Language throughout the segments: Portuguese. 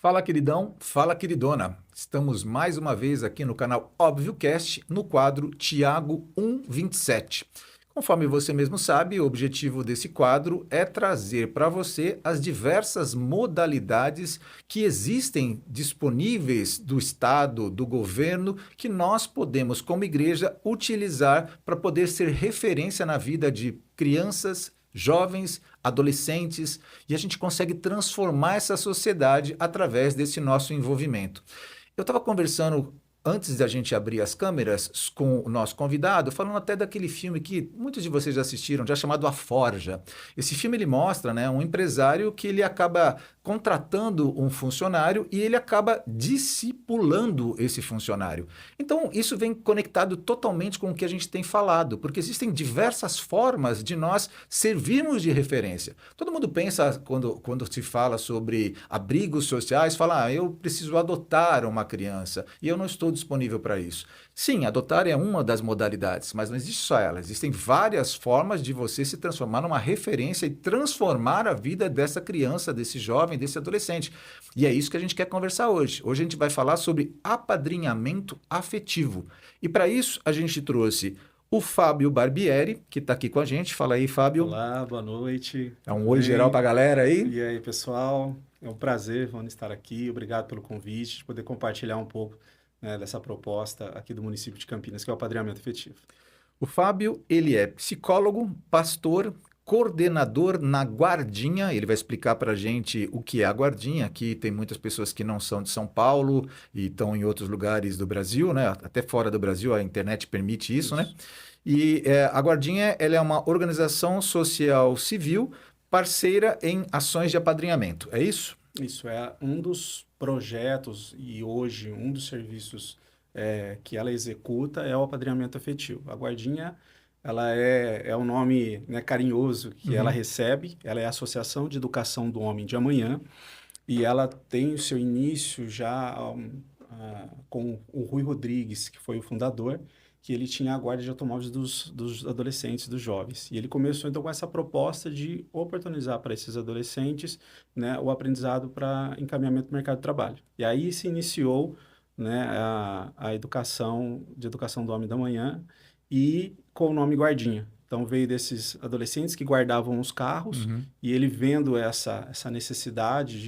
Fala, queridão, fala, queridona. Estamos mais uma vez aqui no canal ObvioCast, no quadro Tiago 127. Conforme você mesmo sabe, o objetivo desse quadro é trazer para você as diversas modalidades que existem disponíveis do Estado, do governo, que nós podemos, como igreja, utilizar para poder ser referência na vida de crianças, jovens, adolescentes, e a gente consegue transformar essa sociedade através desse nosso envolvimento. Eu estava conversando antes da gente abrir as câmeras com o nosso convidado, falando até daquele filme que muitos de vocês já assistiram, já chamado A Forja. Esse filme ele mostra, né, um empresário que ele acaba contratando um funcionário e ele acaba discipulando esse funcionário. Então, isso vem conectado totalmente com o que a gente tem falado, porque existem diversas formas de nós servirmos de referência. Todo mundo pensa, quando se fala sobre abrigos sociais, fala, eu preciso adotar uma criança e eu não estou disponível para isso. Sim, adotar é uma das modalidades, mas não existe só ela. Existem várias formas de você se transformar numa referência e transformar a vida dessa criança, desse jovem, desse adolescente. E é isso que a gente quer conversar hoje. Hoje a gente vai falar sobre apadrinhamento afetivo. E para isso a gente trouxe o Fábio Barbieri, que está aqui com a gente. Fala aí, Fábio. Olá, boa noite. É um Tudo oi bem? geral para a galera aí. E aí, pessoal? É um prazer, Vamos estar aqui. Obrigado pelo convite, de poder compartilhar um pouco, né, dessa proposta aqui do município de Campinas, que é o apadrinhamento efetivo. O Fábio, ele é psicólogo, pastor, coordenador na Guardinha. Ele vai explicar para a gente o que é a Guardinha. Aqui tem muitas pessoas que não são de São Paulo e estão em outros lugares do Brasil, né? Até fora do Brasil, a internet permite isso, né? E a Guardinha, ela é uma organização social civil parceira em ações de apadrinhamento. É isso? Isso é um dos projetos e hoje um dos serviços que ela executa é o apadrinhamento afetivo. A Guardinha, ela é um nome, né, carinhoso que ela recebe. Ela é a Associação de Educação do Homem de Amanhã e ela tem o seu início já com o Rui Rodrigues, que foi o fundador, que ele tinha a guarda de automóveis dos adolescentes, dos jovens. E ele começou, então, com essa proposta de oportunizar para esses adolescentes, né, o aprendizado para encaminhamento do mercado de trabalho. E aí se iniciou, né, a educação do homem da manhã e com o nome Guardinha. Então, veio desses adolescentes que guardavam os carros e ele vendo essa necessidade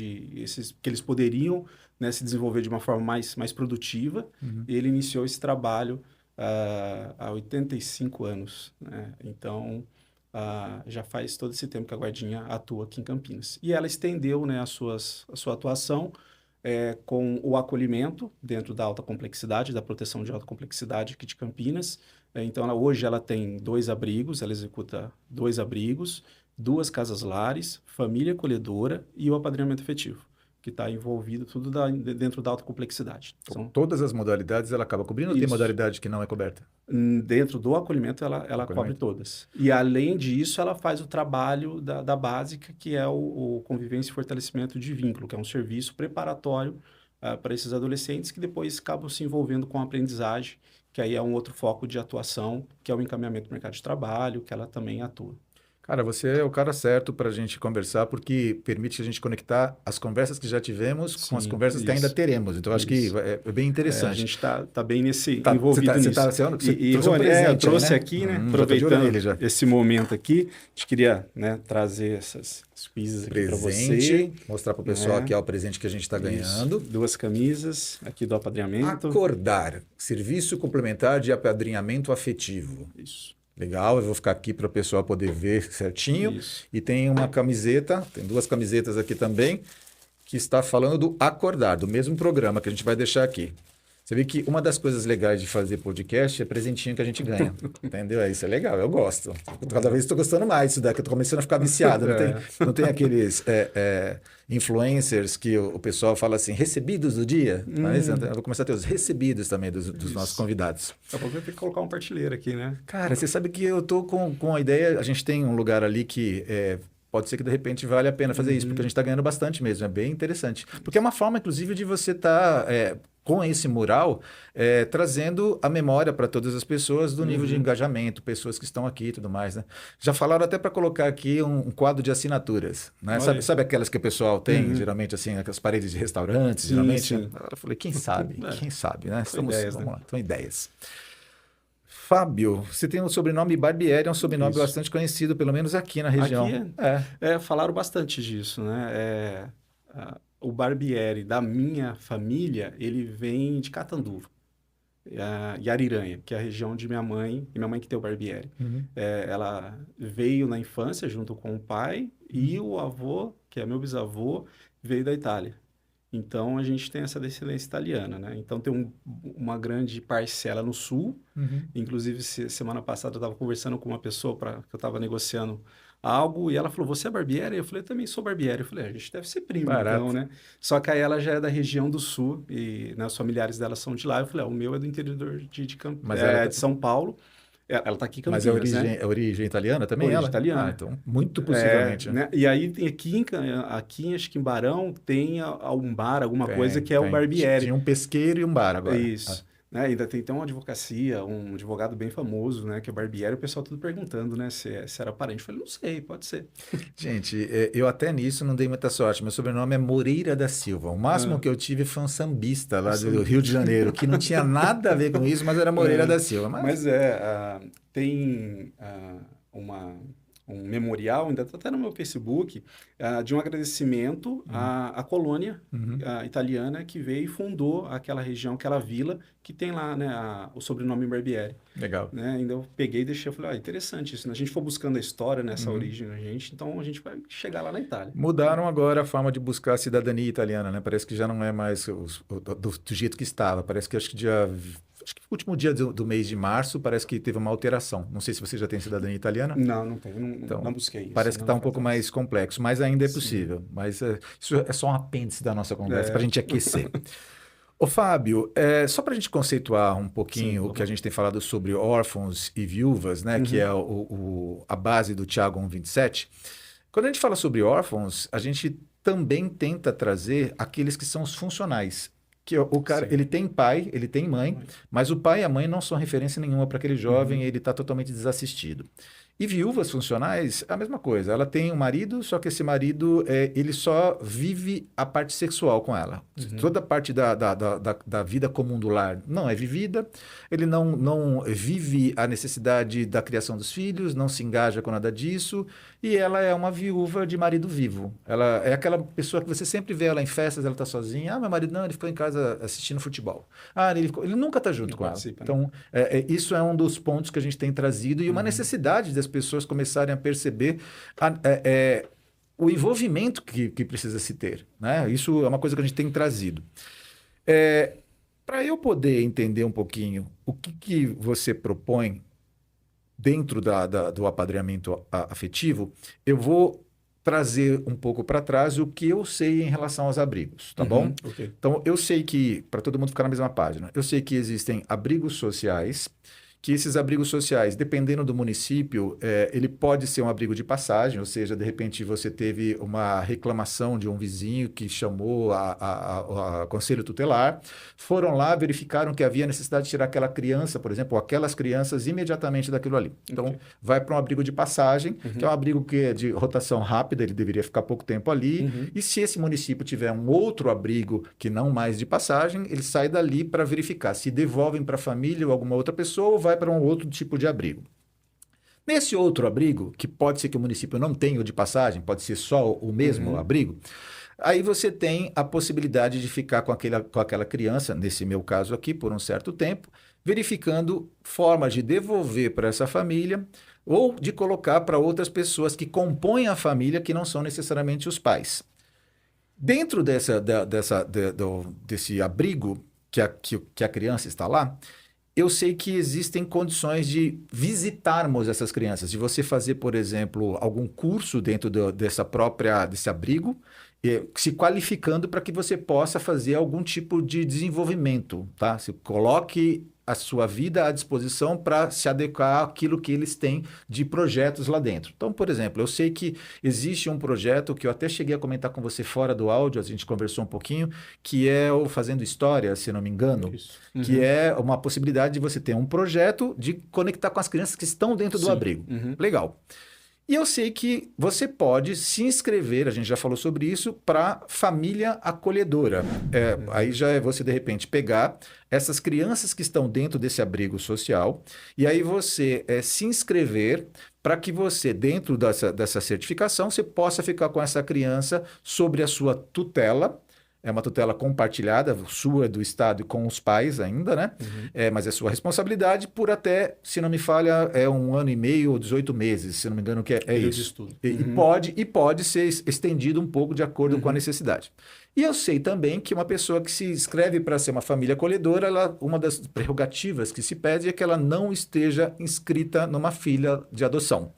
que eles poderiam, né, se desenvolver de uma forma mais produtiva, ele iniciou esse trabalho há 85 anos, né? Então, já faz todo esse tempo que a Guardinha atua aqui em Campinas. E ela estendeu, né, a sua atuação com o acolhimento dentro da alta complexidade, da proteção de alta complexidade aqui de Campinas. Então, hoje ela tem 2 abrigos, ela executa 2 abrigos, 2 casas lares, família acolhedora e o apadrinhamento efetivo, que está envolvido tudo dentro da alta complexidade. Então, todas as modalidades ela acaba cobrindo ou tem modalidade que não é coberta? Dentro do acolhimento, ela cobre todas. E, além disso, ela faz o trabalho da básica, que é o convivência e fortalecimento de vínculo, que é um serviço preparatório para esses adolescentes que depois acabam se envolvendo com a aprendizagem, que aí é um outro foco de atuação, que é o encaminhamento do mercado de trabalho, que ela também atua. Cara, você é o cara certo para a gente conversar, porque permite a gente conectar as conversas que já tivemos com as conversas que ainda teremos. Então, acho que é bem interessante. A gente está bem envolvido nisso. Você trouxe Rony, um presente, eu trouxe né? aqui, né? Aproveitando esse momento aqui, a gente queria, né, trazer essas quizzes aqui para você. Mostrar para o pessoal aqui o presente que a gente está ganhando. 2 camisas aqui do apadrinhamento. Acordar, serviço complementar de apadrinhamento afetivo. Isso. Legal, eu vou ficar aqui para o pessoal poder ver certinho. Isso. E tem uma camiseta, tem 2 camisetas aqui também, que está falando do Acordar, do mesmo programa que a gente vai deixar aqui. Você vê que uma das coisas legais de fazer podcast é presentinho que a gente ganha, entendeu? Isso é legal, eu gosto. Cada vez estou gostando mais disso daqui, eu estou começando a ficar viciado. Não tem aqueles influencers que o pessoal fala assim, recebidos do dia? Mas eu vou começar a ter os recebidos também dos nossos convidados. Daqui a pouco eu tenho que colocar um partilheiro aqui, né? Cara, você sabe que eu estou com a ideia, a gente tem um lugar ali que pode ser que de repente vale a pena fazer isso, porque a gente está ganhando bastante mesmo, é bem interessante. Porque é uma forma, inclusive, de você estar com esse mural, trazendo a memória para todas as pessoas do nível de engajamento, pessoas que estão aqui e tudo mais, né? Já falaram até para colocar aqui um quadro de assinaturas, né? Sabe aquelas que o pessoal tem, geralmente, assim, aquelas paredes de restaurantes, geralmente? Sim. Eu falei, quem sabe, né? Ideias, Vamos né? lá, são ideias. Fábio, você tem o sobrenome Barbieri, é um sobrenome Isso. bastante conhecido, pelo menos aqui na região. Aqui falaram bastante disso, né? O Barbieri da minha família, ele vem de Catanduva, e Ariranha, que é a região de minha mãe que tem o Barbieri. Uhum. Ela veio na infância junto com o pai e o avô, que é meu bisavô, veio da Itália. Então, a gente tem essa descendência italiana, né? Então, tem uma grande parcela no sul. Uhum. Inclusive, semana passada, eu estava conversando com uma pessoa que eu estava negociando algo e ela falou, você é Barbieri? Eu falei, eu também sou Barbieri. Eu falei, a gente deve ser primo, Barato. então, né? Só que aí ela já é da região do sul e, né, os familiares dela são de lá. Eu falei, o meu é do interior de São Paulo. Ela está aqui em Mas Campinas, né? é origem italiana também, Origem ela? italiana. Então, muito possivelmente. Né? E aí, tem aqui, acho que em Barão, tem um bar, alguma coisa que é o Barbieri. Tinha um pesqueiro e um bar agora. Isso. Né? Ainda tem uma advocacia, um advogado bem famoso, né? Que é o Barbieri, o pessoal tudo perguntando, né? Se era parente. Eu falei, não sei, pode ser. Gente, eu até nisso não dei muita sorte. Meu sobrenome é Moreira da Silva. O máximo que eu tive foi um sambista lá do Rio de Janeiro, que não tinha nada a ver com isso, mas era Moreira da Silva. Mas tem um memorial, ainda está até no meu Facebook, de um agradecimento à colônia italiana que veio e fundou aquela região, aquela vila, que tem lá, né, o sobrenome Barbieri. Legal. Né? Ainda eu peguei e deixei, eu falei, interessante isso, né? A gente for buscando a história nessa origem da gente, então a gente vai chegar lá na Itália. Mudaram agora a forma de buscar a cidadania italiana, né? Parece que já não é mais do jeito que estava. Parece que acho que o último dia do mês de março parece que teve uma alteração. Não sei se você já tem cidadania italiana. Não tenho, não busquei isso. Parece que está um pouco mais complexo, mas ainda é possível. Mas isso é só um apêndice da nossa conversa para a gente aquecer. Ô, Fábio, só para a gente conceituar um pouquinho o que a gente tem falado sobre órfãos e viúvas, né, que é a base do Tiago 1,27. Quando a gente fala sobre órfãos, a gente também tenta trazer aqueles que são os funcionais. Que o cara, ele tem pai, ele tem mãe, mas o pai e a mãe não são referência nenhuma para aquele jovem, ele está totalmente desassistido. E viúvas funcionais, a mesma coisa. Ela tem um marido, só que esse marido, ele só vive a parte sexual com ela. Toda a parte da vida comum do lar não é vivida. Ele não vive a necessidade da criação dos filhos, não se engaja com nada disso. E ela é uma viúva de marido vivo. Ela é aquela pessoa que você sempre vê ela em festas, ela está sozinha. Ah, meu marido não, ele ficou em casa assistindo futebol. Ah, ele nunca está junto com ela. Então, isso é um dos pontos que a gente tem trazido e uma necessidade das pessoas começarem a perceber o envolvimento que precisa se ter, né? Isso é uma coisa que a gente tem trazido. Para eu poder entender um pouquinho o que você propõe dentro do apadrinhamento afetivo, eu vou trazer um pouco para trás o que eu sei em relação aos abrigos, tá bom? Okay. Então, eu sei que, para todo mundo ficar na mesma página, eu sei que existem abrigos sociais, que esses abrigos sociais, dependendo do município, ele pode ser um abrigo de passagem, ou seja, de repente você teve uma reclamação de um vizinho que chamou a conselho tutelar, foram lá, verificaram que havia necessidade de tirar aquela criança, por exemplo, ou aquelas crianças imediatamente daquilo ali. Então, vai para um abrigo de passagem, que é um abrigo que é de rotação rápida, ele deveria ficar pouco tempo ali, e se esse município tiver um outro abrigo que não mais de passagem, ele sai dali para verificar se devolvem para a família ou alguma outra pessoa ou vai para um outro tipo de abrigo. Nesse outro abrigo, que pode ser que o município não tenha o de passagem, pode ser só o mesmo abrigo, aí você tem a possibilidade de ficar com aquela criança, nesse meu caso aqui, por um certo tempo, verificando formas de devolver para essa família ou de colocar para outras pessoas que compõem a família que não são necessariamente os pais. Dentro desse abrigo que a criança está lá, eu sei que existem condições de visitarmos essas crianças, de você fazer, por exemplo, algum curso dentro desse abrigo, se qualificando para que você possa fazer algum tipo de desenvolvimento, tá? Se coloque a sua vida à disposição para se adequar àquilo que eles têm de projetos lá dentro. Então, por exemplo, eu sei que existe um projeto que eu até cheguei a comentar com você fora do áudio, a gente conversou um pouquinho, que é o Fazendo História, se não me engano, Isso. que é uma possibilidade de você ter um projeto de conectar com as crianças que estão dentro do Sim. abrigo. Legal. E eu sei que você pode se inscrever, a gente já falou sobre isso, para família acolhedora. Aí já é você, de repente, pegar essas crianças que estão dentro desse abrigo social e aí você se inscrever para que você, dentro dessa certificação, você possa ficar com essa criança sobre a sua tutela. É uma tutela compartilhada, sua, do Estado e com os pais ainda, né? Mas é sua responsabilidade por até, se não me falha, 1 ano e meio ou 18 meses, se não me engano, que é Período isso. de estudo. E pode ser estendido um pouco de acordo com a necessidade. E eu sei também que uma pessoa que se inscreve para ser uma família acolhedora, uma das prerrogativas que se pede é que ela não esteja inscrita numa filha de adoção.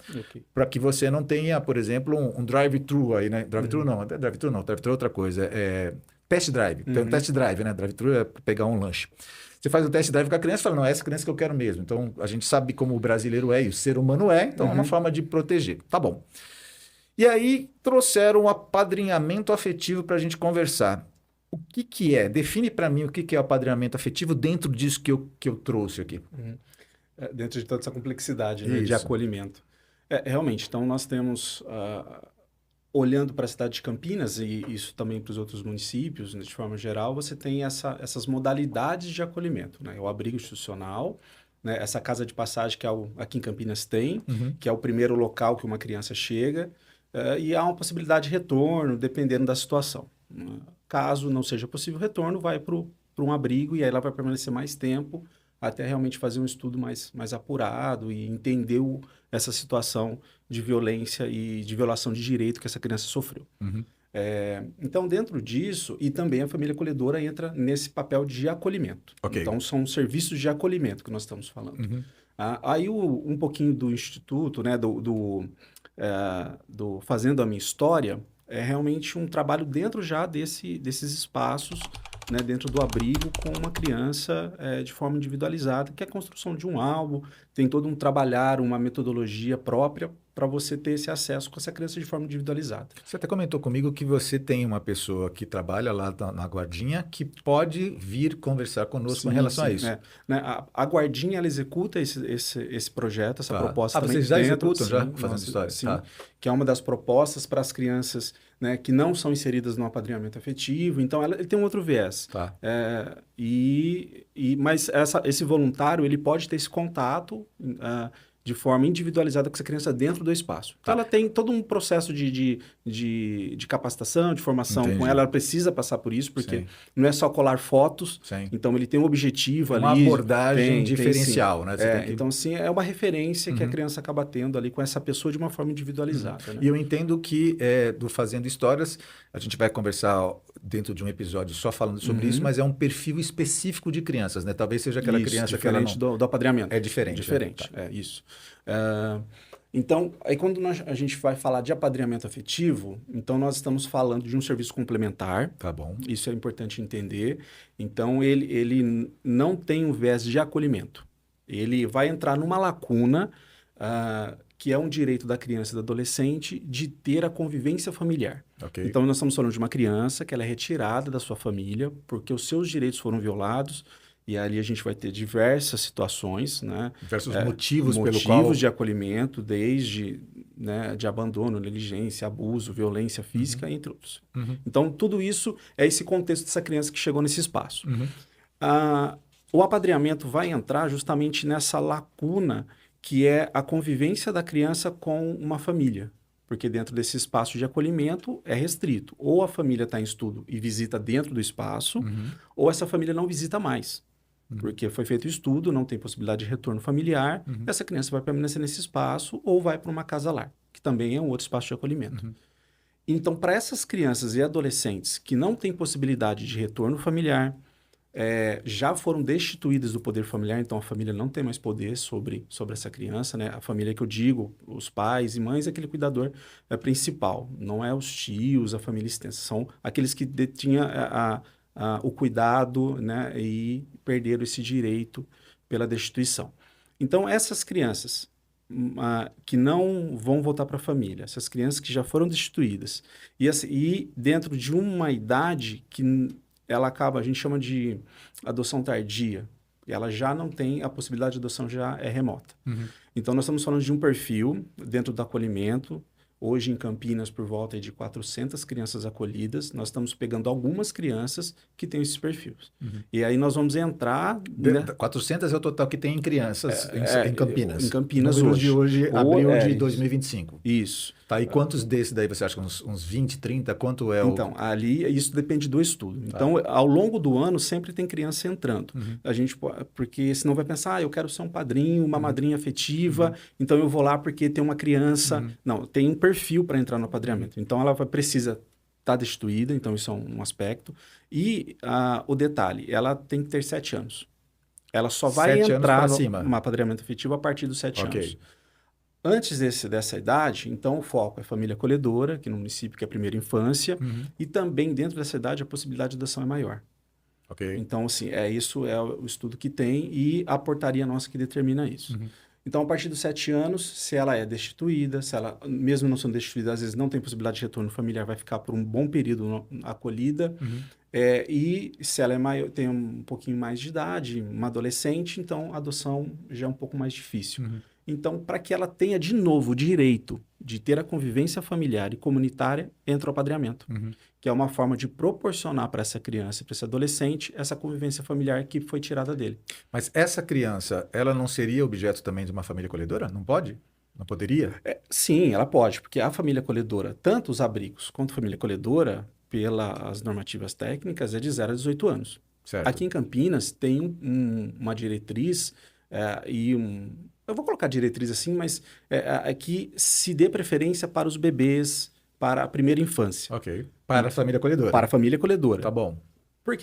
Para que você não tenha, por exemplo, um drive-thru aí, né? Drive-thru não, até drive-thru não, drive-thru é outra coisa. Test drive. Tem um test drive, né? Drive-thru é pegar um lanche. Você faz o test drive com a criança e fala, não, é essa criança que eu quero mesmo. Então, a gente sabe como o brasileiro é e o ser humano é, então é uma forma de proteger. Tá bom. E aí, trouxeram o apadrinhamento afetivo para a gente conversar. O que é? Define para mim o que é o apadrinhamento afetivo dentro disso que eu trouxe aqui. Dentro de toda essa complexidade, né, de Isso. acolhimento. Realmente, então nós temos, olhando para a cidade de Campinas, e isso também para os outros municípios, né, de forma geral, você tem essas modalidades de acolhimento, né? O abrigo institucional, né, essa casa de passagem que aqui em Campinas tem, que é o primeiro local que uma criança chega, e há uma possibilidade de retorno, dependendo da situação. Caso não seja possível o retorno, vai para um abrigo e aí ela vai permanecer mais tempo, até realmente fazer um estudo mais apurado e entender essa situação de violência e de violação de direito que essa criança sofreu. Então, dentro disso, e também a família acolhedora entra nesse papel de acolhimento. Ok. Então, são serviços de acolhimento que nós estamos falando. Aí, um pouquinho do Instituto, né, do Fazendo a Minha História, é realmente um trabalho dentro já desses espaços, né, dentro do abrigo com uma criança de forma individualizada, que é a construção de um álbum, tem todo um trabalhar, uma metodologia própria para você ter esse acesso com essa criança de forma individualizada. Você até comentou comigo que você tem uma pessoa que trabalha lá na guardinha que pode vir conversar conosco em relação a isso. Né? A guardinha, ela executa esse projeto, essa proposta também. Vocês já dentro, executam, já, fazendo história? Sim, que é uma das propostas para as crianças, né, que não são inseridas no apadrinhamento afetivo. Então, ele tem um outro viés. Mas esse voluntário, ele pode ter esse contato de forma individualizada com essa criança dentro do espaço. Então, ela tem todo um processo de capacitação, de formação com ela precisa passar por isso, porque não é só colar fotos, então ele tem um objetivo ali. Uma abordagem diferencial, né? Então, sim, é uma referência que a criança acaba tendo ali com essa pessoa de uma forma individualizada. Né? E eu entendo que do Fazendo Histórias, a gente vai conversar dentro de um episódio só falando sobre isso, mas é um perfil específico de crianças, né? Talvez seja aquela criança que ela não... do apadrinhamento. É diferente. Diferente, isso. Então, aí quando a gente vai falar de apadrinhamento afetivo, então nós estamos falando de um serviço complementar. Tá bom. Isso é importante entender. Então, ele não tem um viés de acolhimento. Ele vai entrar numa lacuna que é um direito da criança e do adolescente de ter a convivência familiar. Então, nós estamos falando de uma criança que ela é retirada da sua família porque os seus direitos foram violados. E ali a gente vai ter diversas situações, né? Diversos motivos pelo qual... Motivos de acolhimento, desde de abandono, negligência, abuso, violência física, entre outros. Então, tudo isso é esse contexto dessa criança que chegou nesse espaço. O apadrinhamento vai entrar justamente nessa lacuna que é a convivência da criança com uma família. Porque dentro desse espaço de acolhimento é restrito. Ou a família está em estudo e visita dentro do espaço, ou essa família não visita mais. Porque foi feito o estudo, não tem possibilidade de retorno familiar, essa criança vai permanecer nesse espaço ou vai para uma casa-lar, que também é um outro espaço de acolhimento. Então, para essas crianças e adolescentes que não têm possibilidade de retorno familiar, já foram destituídas do poder familiar, então a família não tem mais poder sobre essa criança, né? A família que eu digo, os pais e mães, é aquele cuidador principal, não é os tios, a família extensa, são aqueles que detinham o cuidado, né? E perderam esse direito pela destituição. Então, essas crianças que não vão voltar para a família, essas crianças que já foram destituídas, e dentro de uma idade que ela acaba, a gente chama de adoção tardia, ela já não tem, a possibilidade de adoção já é remota. Então, nós estamos falando de um perfil dentro do acolhimento. Hoje, em Campinas, por volta de 400 crianças acolhidas, nós estamos pegando algumas crianças que têm esses perfis. E aí nós vamos entrar... 400 é o total que tem em crianças em Campinas. Em Campinas hoje. hoje. De hoje, abril de 2025. Isso. Tá, e quantos desses daí você acha? Uns 20, 30? Quanto é o... Então, ali, isso depende do estudo. Então, ao longo do ano, sempre tem criança entrando. A gente, porque senão vai pensar, eu quero ser um padrinho, uma madrinha afetiva, então eu vou lá porque tem uma criança. Não, tem um perfil para entrar no apadrinhamento. Então, ela precisa estar destituída, então isso é um aspecto. E o detalhe, ela tem que ter 7 anos. Ela só vai entrar no apadrinhamento afetivo a partir dos 7 anos. Antes dessa idade, então, o foco é família acolhedora, aqui no município, que é a primeira infância, e também dentro dessa idade a possibilidade de adoção é maior. Então, assim, isso é o estudo que tem e a portaria nossa que determina isso. Então, a partir dos 7 anos, se ela é destituída, se ela, mesmo não sendo destituída, às vezes não tem possibilidade de retorno familiar, vai ficar por um bom período acolhida. E se ela é maior, tem um pouquinho mais de idade, uma adolescente, então a adoção já é um pouco mais difícil. Então, para que ela tenha de novo o direito de ter a convivência familiar e comunitária, entra o apadrinhamento, que é uma forma de proporcionar para essa criança, para esse adolescente, essa convivência familiar que foi tirada dele. Mas essa criança, ela não seria objeto também de uma família acolhedora? Não pode? Não poderia? Sim, ela pode, porque a família acolhedora, tanto os abrigos quanto a família acolhedora, pelas normativas técnicas, é de 0 a 18 anos. Certo. Aqui em Campinas tem uma diretriz eu vou colocar diretriz assim, mas que se dê preferência para os bebês, para a primeira infância. Ok. Para a família acolhedora. Para a família acolhedora. Tá bom. Por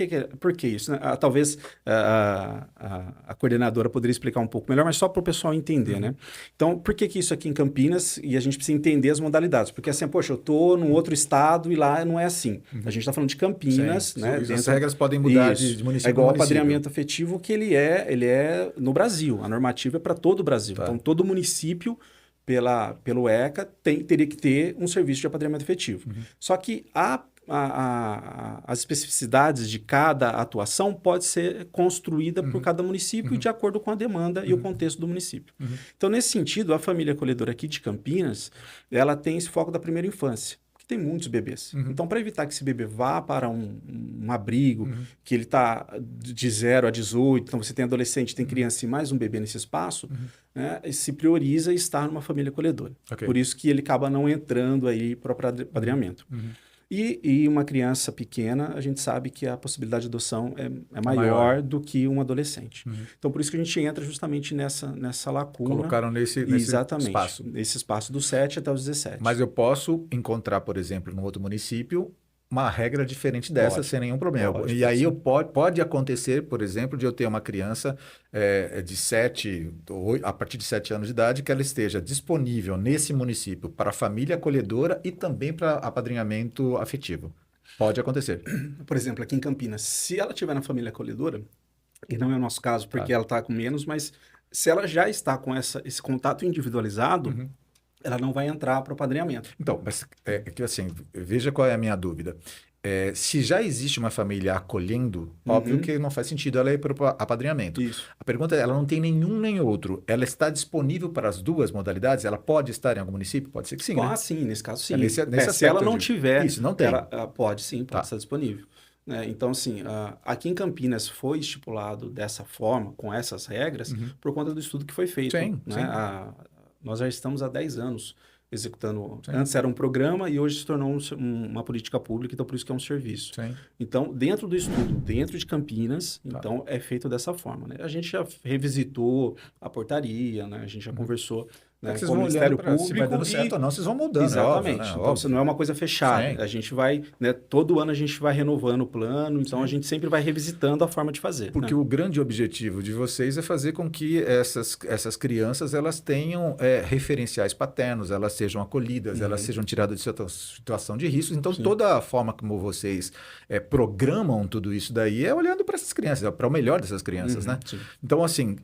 que isso? Talvez a coordenadora poderia explicar um pouco melhor, mas só para o pessoal entender, né? Então, por que isso aqui em Campinas? E a gente precisa entender as modalidades. Porque assim, poxa, eu estou num outro estado e lá não é assim. A gente está falando de Campinas, né? As regras podem mudar de município É igual ao ao apadrinhamento afetivo, que ele é no Brasil. A normativa é para todo o Brasil. Tá. Então, todo município, pelo ECA, teria que ter um serviço de apadrinhamento afetivo. Só que as especificidades de cada atuação pode ser construída por cada município de acordo com a demanda e o contexto do município. Então, nesse sentido, a família acolhedora aqui de Campinas, ela tem esse foco da primeira infância, que tem muitos bebês. Então, para evitar que esse bebê vá para um abrigo, que ele está de 0 a 18, então você tem adolescente, tem criança e mais um bebê nesse espaço, né, se prioriza estar numa família acolhedora. Por isso que ele acaba não entrando aí para o apadrinhamento. E uma criança pequena, a gente sabe que a possibilidade de adoção é maior do que um adolescente. Então, por isso que a gente entra justamente nessa lacuna. Colocaram nesse espaço. Nesse espaço dos 7 até os 17. Mas eu posso encontrar, por exemplo, no outro município, uma regra diferente dessa sem nenhum problema. E aí pode acontecer, por exemplo, de eu ter uma criança a partir de 7 anos de idade, que ela esteja disponível nesse município para família acolhedora e também para apadrinhamento afetivo. Pode acontecer. Por exemplo, aqui em Campinas, se ela estiver na família acolhedora, que não é o nosso caso, porque ela está com menos, mas se ela já está com esse contato individualizado, ela não vai entrar para o apadrinhamento. Então, mas que assim, veja qual é a minha dúvida. Se já existe uma família acolhendo, óbvio que não faz sentido ela ir para o apadrinhamento. Isso. A pergunta é, ela não tem nenhum nem outro. Ela está disponível para as duas modalidades? Ela pode estar em algum município? Pode ser que sim, né? Sim, nesse caso sim. Se ela não tiver... Isso, não tem. Pode estar disponível. Então, assim, aqui em Campinas foi estipulado dessa forma, com essas regras, por conta do estudo que foi feito. Sim. Nós já estamos há 10 anos executando. Antes era um programa e hoje se tornou uma política pública, então por isso que é um serviço. Então, dentro do estudo, dentro de Campinas, então é feito dessa forma. Né? A gente já revisitou a portaria, né? A gente já conversou né, que vocês com o vão Ministério olhando para se vai Público dando certo ou não, vocês vão mudando, exatamente. é óbvio, né? Então, Óbvio. isso não é uma coisa fechada. Sim. A gente vai, né, todo ano a gente vai renovando o plano, então a gente sempre vai revisitando a forma de fazer. Porque né? o grande objetivo de vocês é fazer com que essas crianças elas tenham referenciais paternos, elas sejam acolhidas, elas sejam tiradas de situação de risco. Então, Sim. toda a forma como vocês programam tudo isso daí é olhando para essas crianças, para o melhor dessas crianças, né? Sim. Então, assim,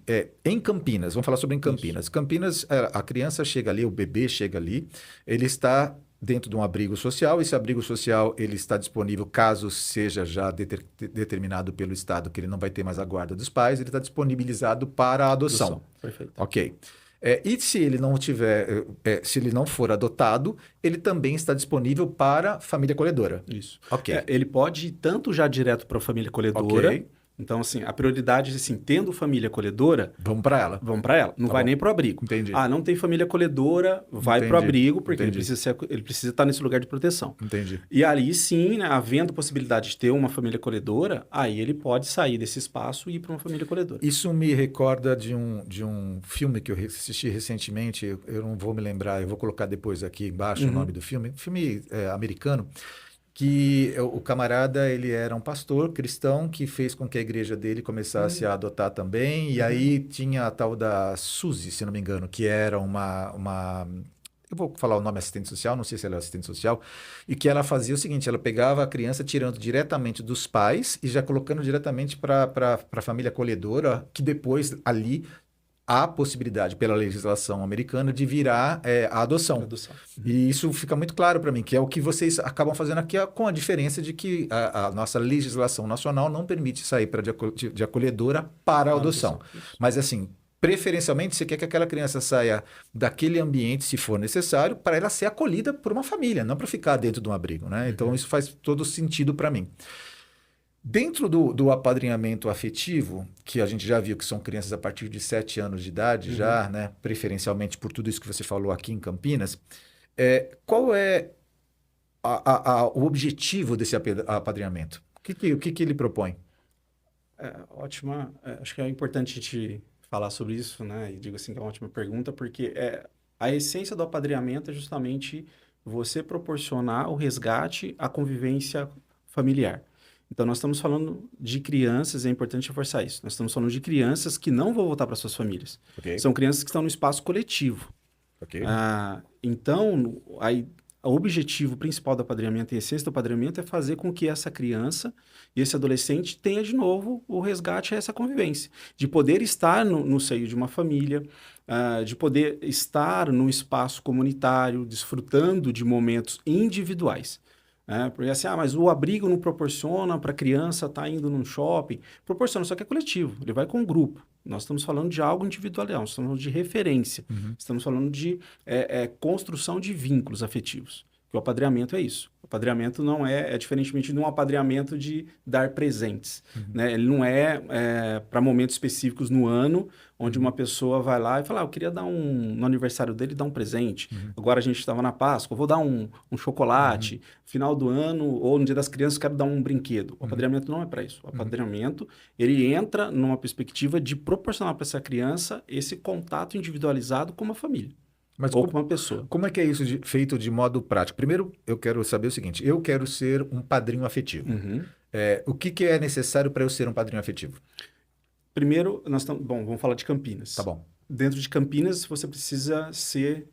em Campinas, vamos falar sobre em Campinas. Isso. Campinas, a criança chega ali, o bebê chega ali, ele está dentro de um abrigo social. Esse abrigo social ele está disponível caso seja já determinado pelo Estado que ele não vai ter mais a guarda dos pais, ele está disponibilizado para a adoção. Perfeito. Ok. E se ele não tiver, se ele não for adotado, ele também está disponível para família acolhedora. Isso. Ok. Ele pode ir tanto já direto para a família acolhedora. Ok. Então, assim, a prioridade, assim, tendo família acolhedora, Vamos para ela. vamos para ela. Não Tá vai bom. nem para o abrigo. Entendi. Ah, não tem família acolhedora, vai para o Entendi. abrigo, porque ele Entendi. precisa estar nesse lugar de proteção. Entendi. E ali sim, né, havendo possibilidade de ter uma família acolhedora, aí ele pode sair desse espaço e ir para uma família acolhedora. Isso me recorda de um filme que eu assisti recentemente, eu não vou me lembrar, eu vou colocar depois aqui embaixo o nome do filme, filme americano, que o camarada ele era um pastor cristão que fez com que a igreja dele começasse a adotar também, e aí tinha a tal da Suzy, se não me engano, que era uma eu vou falar o nome assistente social, não sei se ela é assistente social, e que ela fazia o seguinte, ela pegava a criança tirando diretamente dos pais e já colocando diretamente para a família acolhedora, que depois ali há possibilidade, pela legislação americana, de virar a adoção. E isso fica muito claro para mim, que é o que vocês acabam fazendo aqui, com a diferença de que a nossa legislação nacional não permite sair de acolhedora para a adoção. Mas assim, preferencialmente, você quer que aquela criança saia daquele ambiente, se for necessário, para ela ser acolhida por uma família, não para ficar dentro de um abrigo, né? Então, isso faz todo sentido para mim. Dentro do apadrinhamento afetivo, que a gente já viu que são crianças a partir de 7 anos de idade, já, né? Preferencialmente por tudo isso que você falou aqui em Campinas, qual é o objetivo desse apadrinhamento? O que ele propõe? Ótima. Acho que é importante a gente falar sobre isso, né? E digo assim que é uma ótima pergunta, porque a essência do apadrinhamento é justamente você proporcionar o resgate à convivência familiar. Então, nós estamos falando de crianças, é importante reforçar isso. Nós estamos falando de crianças que não vão voltar para suas famílias. Okay. São crianças que estão no espaço coletivo. Okay. Então, o objetivo principal do apadrinhamento, a essência do apadrinhamento, é fazer com que essa criança e esse adolescente tenha de novo o resgate a essa convivência. De poder estar no seio de uma família, de poder estar num espaço comunitário, desfrutando de momentos individuais. Porque assim, mas o abrigo não proporciona para a criança estar indo num shopping. Proporciona, só que é coletivo, ele vai com um grupo. Nós estamos falando de algo individual, nós estamos falando de referência, estamos falando de construção de vínculos afetivos. Que o apadrinhamento é isso. O apadrinhamento não diferentemente de um apadrinhamento de dar presentes. Né? Ele não é para momentos específicos no ano, onde uma pessoa vai lá e fala, eu queria dar no aniversário dele, dar um presente. Agora a gente estava na Páscoa, eu vou dar um chocolate. Final do ano, ou no Dia das Crianças, eu quero dar um brinquedo. O apadrinhamento não é para isso. O apadrinhamento, ele entra numa perspectiva de proporcionar para essa criança esse contato individualizado com uma família. Mas ou com uma pessoa. Como é que é isso feito de modo prático? Primeiro, eu quero saber o seguinte, eu quero ser um padrinho afetivo. O que é necessário para eu ser um padrinho afetivo? Primeiro, vamos falar de Campinas. Tá bom. Dentro de Campinas, você precisa ser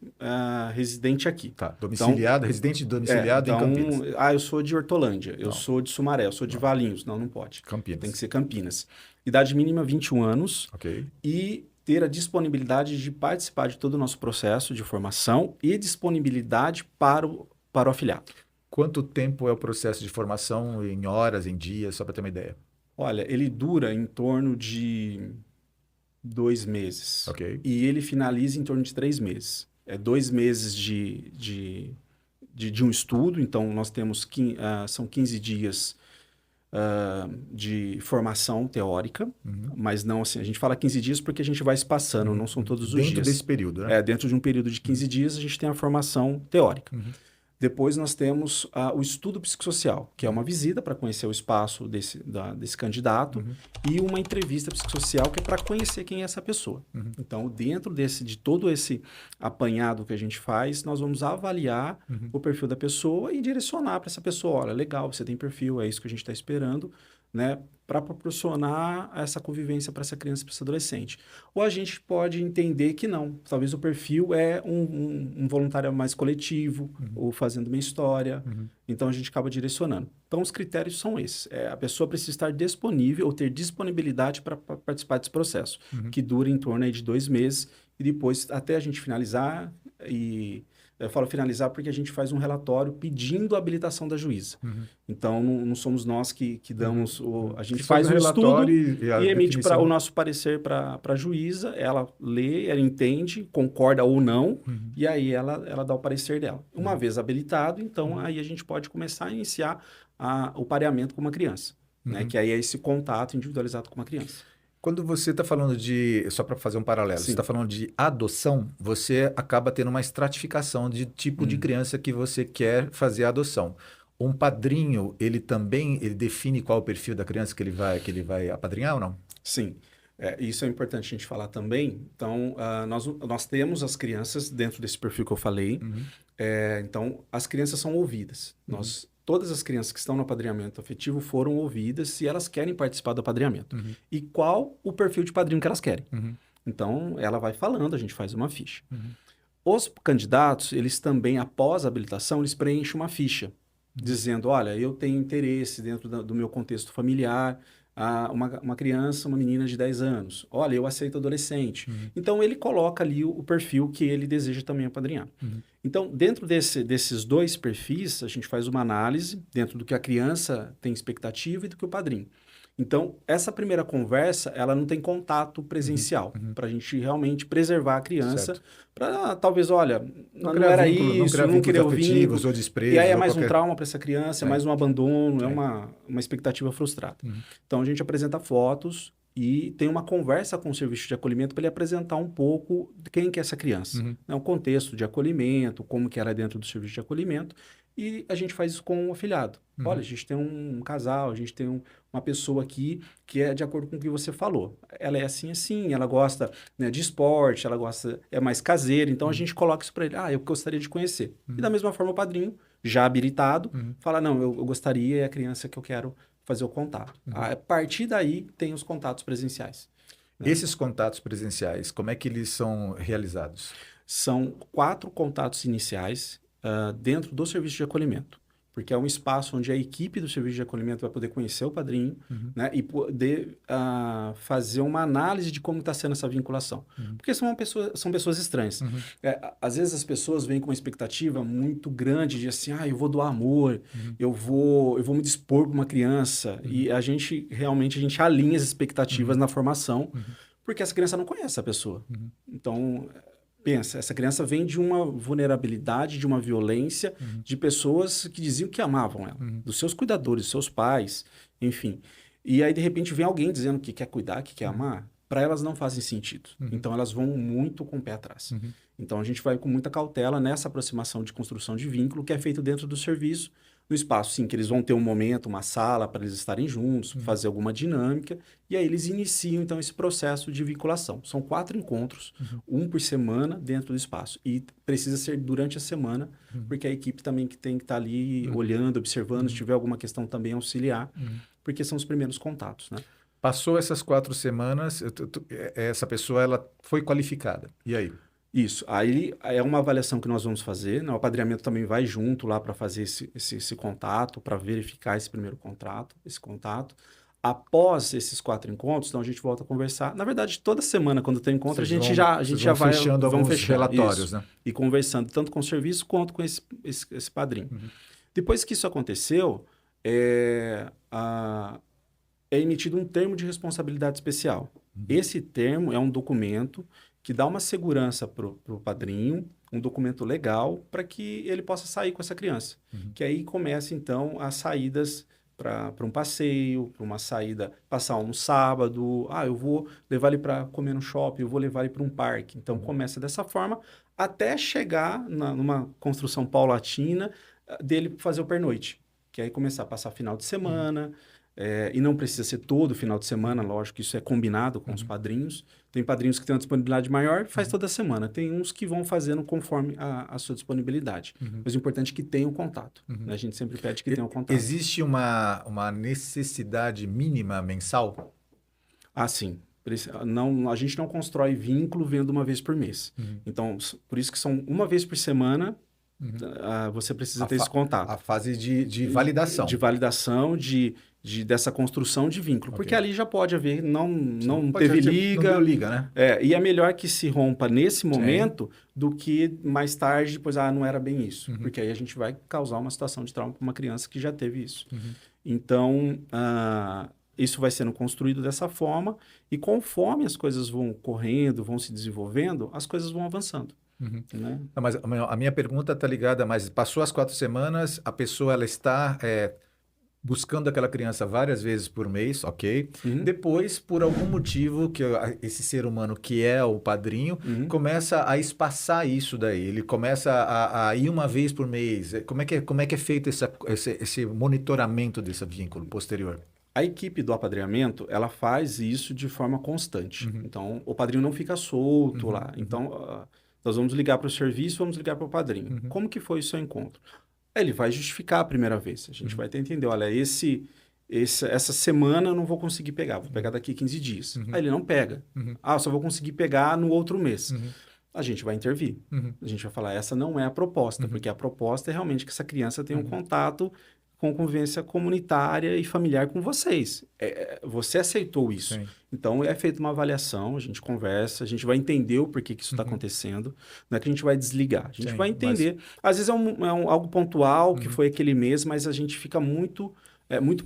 residente aqui. Tá, domiciliado, residente domiciliado em Campinas. Eu sou de Hortolândia, eu sou de Sumaré, eu sou de Valinhos. Não pode. Campinas. Tem que ser Campinas. Idade mínima, 21 anos. Ok. E ter a disponibilidade de participar de todo o nosso processo de formação e disponibilidade para o afiliado. Quanto tempo é o processo de formação, em horas, em dias, só para ter uma ideia? Olha, ele dura em torno de 2 meses. Ok. E ele finaliza em torno de 3 meses. 2 meses de um estudo, então nós temos são 15 dias de formação teórica, mas não assim, a gente fala 15 dias porque a gente vai espaçando, não são todos os dias. Dentro desse período, né? Dentro de um período de 15 dias a gente tem a formação teórica. Depois nós temos o estudo psicossocial, que é uma visita para conhecer o espaço desse candidato, e uma entrevista psicossocial, que é para conhecer quem é essa pessoa. Então, dentro de todo esse apanhado que a gente faz, nós vamos avaliar o perfil da pessoa e direcionar para essa pessoa: olha, legal, você tem perfil, é isso que a gente está esperando, né, para proporcionar essa convivência para essa criança e para esse adolescente. Ou a gente pode entender que não, talvez o perfil é um voluntário mais coletivo, ou fazendo uma história, então a gente acaba direcionando. Então os critérios são esses: a pessoa precisa estar disponível ou ter disponibilidade para participar desse processo, que dura em torno aí de 2 meses, e depois até a gente finalizar. E eu falo finalizar porque a gente faz um relatório pedindo a habilitação da juíza. Então, não somos nós que damos a gente faz um estudo e emite o nosso parecer para a juíza, ela lê, ela entende, concorda ou não, e aí ela dá o parecer dela. Uma vez habilitado, então, aí a gente pode começar a iniciar o pareamento com uma criança, né? Que aí é esse contato individualizado com uma criança. Quando você está falando só para fazer um paralelo, Sim. você está falando de adoção, você acaba tendo uma estratificação de tipo de criança que você quer fazer a adoção. Um padrinho, ele define qual o perfil da criança que ele vai apadrinhar ou não? Sim. Isso é importante a gente falar também. Então, nós temos as crianças dentro desse perfil que eu falei. Então, as crianças são ouvidas. Todas as crianças que estão no apadrinhamento afetivo foram ouvidas se elas querem participar do apadrinhamento. E qual o perfil de padrinho que elas querem. Então, ela vai falando, a gente faz uma ficha. Os candidatos, eles também, após a habilitação, eles preenchem uma ficha, dizendo: olha, eu tenho interesse dentro do meu contexto familiar, uma criança, uma menina de 10 anos. Olha, eu aceito adolescente. Então, ele coloca ali o perfil que ele deseja também apadrinhar. Então, dentro desses 2 perfis, a gente faz uma análise dentro do que a criança tem expectativa e do que o padrinho. Então, essa primeira conversa, ela não tem contato presencial, para a gente realmente preservar a criança, para talvez, olha, não era isso, não queria ouvir afetivos ou desprezo. E aí é mais um trauma para essa criança, é mais um abandono, é uma expectativa frustrada. Então, a gente apresenta fotos e tem uma conversa com o serviço de acolhimento para ele apresentar um pouco de quem que é essa criança, né? O contexto de acolhimento, como que ela é dentro do serviço de acolhimento, e a gente faz isso com o afilhado. Olha, a gente tem um casal, a gente tem uma pessoa aqui que é de acordo com o que você falou. Ela é assim, assim, ela gosta, né, de esporte, ela gosta, é mais caseira, então a gente coloca isso para ele. Eu gostaria de conhecer. E da mesma forma o padrinho, já habilitado, fala: não, eu gostaria, é a criança que eu quero fazer o contato. A partir daí tem os contatos presenciais. Né? Esses contatos presenciais, como é que eles são realizados? São 4 contatos iniciais dentro do serviço de acolhimento, porque é um espaço onde a equipe do serviço de acolhimento vai poder conhecer o padrinho, né, e poder fazer uma análise de como está sendo essa vinculação. Porque são pessoas estranhas. Às vezes as pessoas vêm com uma expectativa muito grande de assim: eu vou doar amor, eu vou me dispor para uma criança, e a gente alinha as expectativas na formação, porque essa criança não conhece a pessoa. Então, pensa, essa criança vem de uma vulnerabilidade, de uma violência, de pessoas que diziam que amavam ela, dos seus cuidadores, dos seus pais, enfim. E aí, de repente, vem alguém dizendo que quer cuidar, que quer amar. Para elas não fazem sentido. Então, elas vão muito com o pé atrás. Então, a gente vai com muita cautela nessa aproximação de construção de vínculo que é feito dentro do serviço, no espaço, sim, que eles vão ter um momento, uma sala para eles estarem juntos, fazer alguma dinâmica, e aí eles iniciam, então, esse processo de vinculação. São 4 encontros, um por semana dentro do espaço. E precisa ser durante a semana, porque a equipe também que tem que estar ali olhando, observando, se tiver alguma questão também auxiliar, porque são os primeiros contatos, né? Passou essas 4 semanas, essa pessoa ela foi qualificada. E aí? Isso. Aí é uma avaliação que nós vamos fazer, né? O apadrinhamento também vai junto lá para fazer esse contato, para verificar esse primeiro contato. Após esses 4 encontros, então a gente volta a conversar. Na verdade, toda semana, quando tem encontro, a gente já vai fechando alguns relatórios, isso, né? E conversando tanto com o serviço quanto com esse padrinho. Depois que isso aconteceu, é emitido um termo de responsabilidade especial. Esse termo é um documento que dá uma segurança para o padrinho, um documento legal, para que ele possa sair com essa criança. Que aí começa, então, as saídas para um passeio, para uma saída, passar um sábado. Eu vou levar ele para comer no shopping, eu vou levar ele para um parque. Então, começa dessa forma, até chegar numa construção paulatina dele fazer o pernoite, que aí começar a passar final de semana, e não precisa ser todo final de semana, lógico que isso é combinado com os padrinhos. Tem padrinhos que têm uma disponibilidade maior, faz toda semana. Tem uns que vão fazendo conforme a sua disponibilidade. Mas o importante é que tenha o contato, né? A gente sempre pede que tenha o contato. Existe uma necessidade mínima mensal? Ah, sim. Não, a gente não constrói vínculo vendo uma vez por mês. Então, por isso que são uma vez por semana, você precisa ter esse contato. A fase de validação. De validação, dessa construção de vínculo. Ok. Porque ali já pode haver, não Pode teve ser, liga. não deu liga, né? E é melhor que se rompa nesse momento do que mais tarde, depois, não era bem isso. Porque aí a gente vai causar uma situação de trauma para uma criança que já teve isso. Então, isso vai sendo construído dessa forma, e conforme as coisas vão correndo, vão se desenvolvendo, as coisas vão avançando. Né? Não, mas a minha pergunta está ligada, mas passou as 4 semanas, a pessoa ela está buscando aquela criança várias vezes por mês, ok? Depois, por algum motivo, que esse ser humano que é o padrinho, começa a espaçar isso daí. Ele começa a ir uma vez por mês. Como é que é feito esse monitoramento desse vínculo posterior? A equipe do apadrinhamento, ela faz isso de forma constante. Então, o padrinho não fica solto lá. Então, nós vamos ligar para o serviço, vamos ligar para o padrinho. Como que foi o seu encontro? Ele vai justificar a primeira vez. A gente vai ter que entender, olha, essa semana eu não vou conseguir pegar, vou pegar daqui 15 dias. Aí ele não pega. Eu só vou conseguir pegar no outro mês. A gente vai intervir. A gente vai falar, essa não é a proposta, porque a proposta é realmente que essa criança tenha um contato com convivência comunitária e familiar com vocês. Você aceitou isso. Sim. Então, é feita uma avaliação, a gente conversa, a gente vai entender o porquê que isso está acontecendo. Não é que a gente vai desligar, a gente vai entender. Às vezes algo pontual, que foi aquele mês, mas a gente fica muito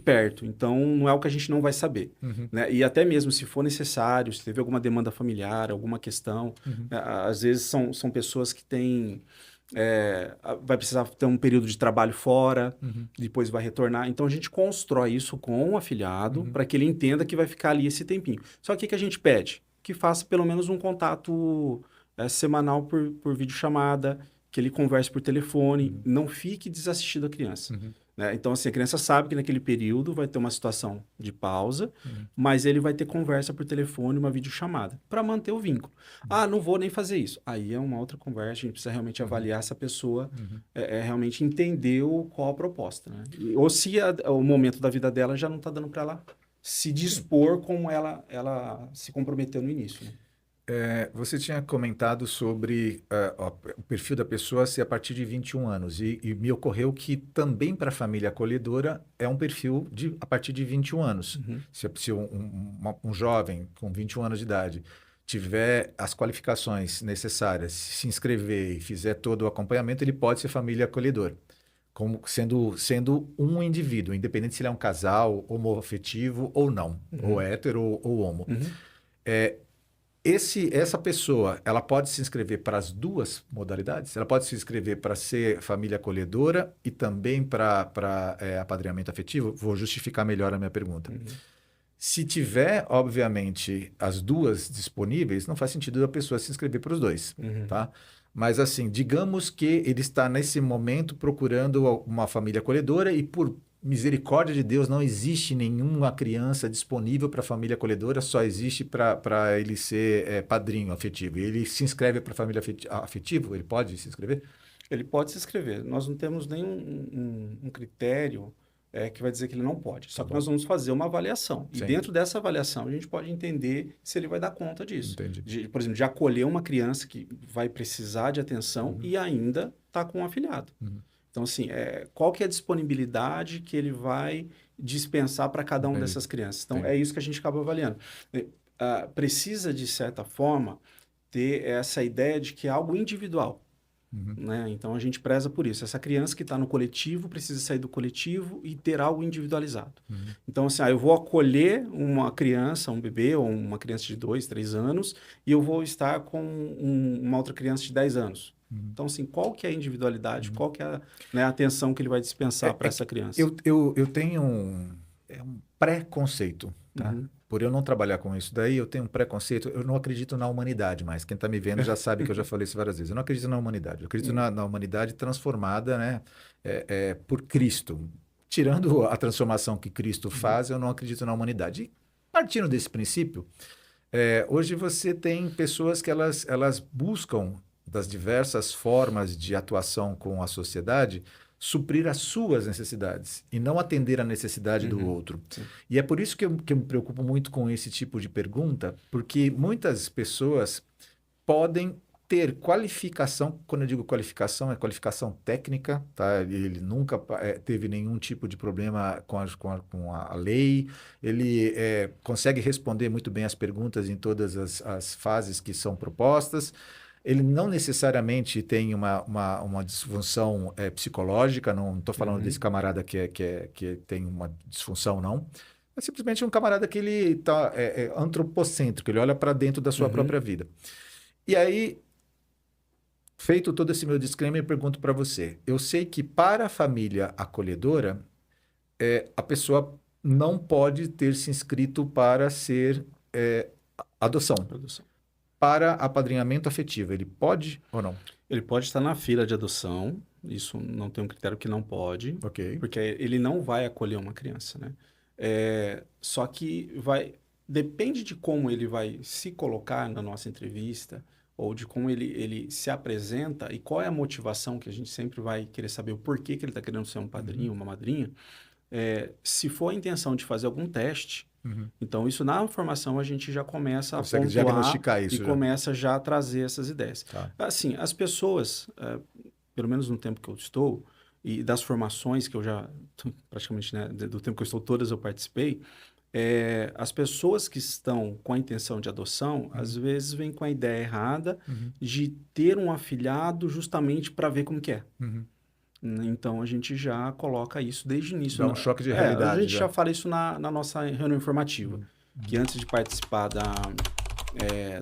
perto. Então, não é o que a gente não vai saber. Né? E até mesmo se for necessário, se teve alguma demanda familiar, alguma questão, às vezes são pessoas que têm... vai precisar ter um período de trabalho fora, depois vai retornar. Então, a gente constrói isso com o afiliado para que ele entenda que vai ficar ali esse tempinho. Só que o que a gente pede? Que faça pelo menos um contato semanal por videochamada, que ele converse por telefone, não fique desassistido a criança. Né? Então, assim, a criança sabe que naquele período vai ter uma situação de pausa, mas ele vai ter conversa por telefone, uma videochamada, para manter o vínculo. Não vou nem fazer isso. Aí é uma outra conversa, a gente precisa realmente avaliar se a pessoa realmente entendeu qual a proposta. Né? Ou se o momento da vida dela já não está dando para ela se dispor como ela se comprometeu no início. Né? Você tinha comentado sobre o perfil da pessoa ser a partir de 21 anos, e me ocorreu que também para a família acolhedora é um perfil a partir de 21 anos. Se um jovem com 21 anos de idade tiver as qualificações necessárias, se inscrever e fizer todo o acompanhamento, ele pode ser família acolhedora, como sendo um indivíduo, independente se ele é um casal homoafetivo ou não, ou hétero ou homo. Essa pessoa, ela pode se inscrever para as duas modalidades? Ela pode se inscrever para ser família acolhedora e também para apadrinhamento afetivo? Vou justificar melhor a minha pergunta. Se tiver, obviamente, as duas disponíveis, não faz sentido a pessoa se inscrever para os dois, tá? Mas, assim, digamos que ele está nesse momento procurando uma família acolhedora e, por misericórdia de Deus, não existe nenhuma criança disponível para a família acolhedora, só existe para ele ser padrinho afetivo. E ele se inscreve para a família afetivo? Ele pode se inscrever? Ele pode se inscrever. Nós não temos nenhum critério que vai dizer que ele não pode. Só que nós vamos fazer uma avaliação. E dentro dessa avaliação, a gente pode entender se ele vai dar conta disso. Por exemplo, de acolher uma criança que vai precisar de atenção e ainda está com um afilhado. Então, assim, qual que é a disponibilidade que ele vai dispensar para cada uma dessas crianças? Então, é isso que a gente acaba avaliando. Precisa, de certa forma, ter essa ideia de que é algo individual. Né? Então, a gente preza por isso. Essa criança que está no coletivo precisa sair do coletivo e ter algo individualizado. Então, assim, eu vou acolher uma criança, um bebê ou uma criança de 2, 3 anos e eu vou estar com uma outra criança de 10 anos. Então, assim, qual que é a individualidade, qual que é a atenção que ele vai dispensar para essa criança? Eu tenho um preconceito tá? Por eu não trabalhar com isso daí, eu tenho um preconceito, eu não acredito na humanidade mais. Quem está me vendo já sabe que eu já falei isso várias vezes. Eu não acredito na humanidade, eu acredito na humanidade transformada, né, por Cristo. Tirando a transformação que Cristo faz, eu não acredito na humanidade. E partindo desse princípio, hoje você tem pessoas que elas buscam, das diversas formas de atuação com a sociedade, suprir as suas necessidades e não atender a necessidade do outro. Sim. E é por isso que eu me preocupo muito com esse tipo de pergunta, porque muitas pessoas podem ter qualificação, quando eu digo qualificação, é qualificação técnica, tá? Ele nunca teve nenhum tipo de problema com a lei, ele consegue responder muito bem as perguntas em todas as fases que são propostas. Ele não necessariamente tem uma disfunção psicológica, não estou falando desse camarada que tem uma disfunção, não. É simplesmente um camarada que ele está antropocêntrico, ele olha para dentro da sua própria vida. E aí, feito todo esse meu disclaimer, eu pergunto para você. Eu sei que para a família acolhedora, a pessoa não pode ter se inscrito para ser adoção. Para apadrinhamento afetivo, ele pode ou não? Ele pode estar na fila de adoção, isso não tem um critério que não pode, porque ele não vai acolher uma criança, né? Só que depende de como ele vai se colocar na nossa entrevista, ou de como ele se apresenta e qual é a motivação, que a gente sempre vai querer saber o porquê que ele está querendo ser um padrinho, uma madrinha. Se for a intenção de fazer algum teste, então isso na formação a gente já começa a pontuar diagnosticar isso, e começa já a trazer essas ideias. Tá. Assim, as pessoas, pelo menos no tempo que eu estou, e das formações que eu já, praticamente, né, do tempo que eu estou, todas eu participei, as pessoas que estão com a intenção de adoção, às vezes vêm com a ideia errada de ter um afilhado justamente para ver como que é. Então, a gente já coloca isso desde o início. Dá um choque de realidade. A gente já fala isso na nossa reunião informativa, que antes de participar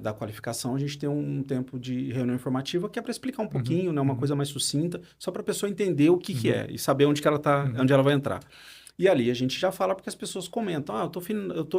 da qualificação, a gente tem um tempo de reunião informativa que é para explicar um pouquinho, né, uma coisa mais sucinta, só para a pessoa entender o que é e saber onde que ela tá, onde ela vai entrar. E ali a gente já fala porque as pessoas comentam,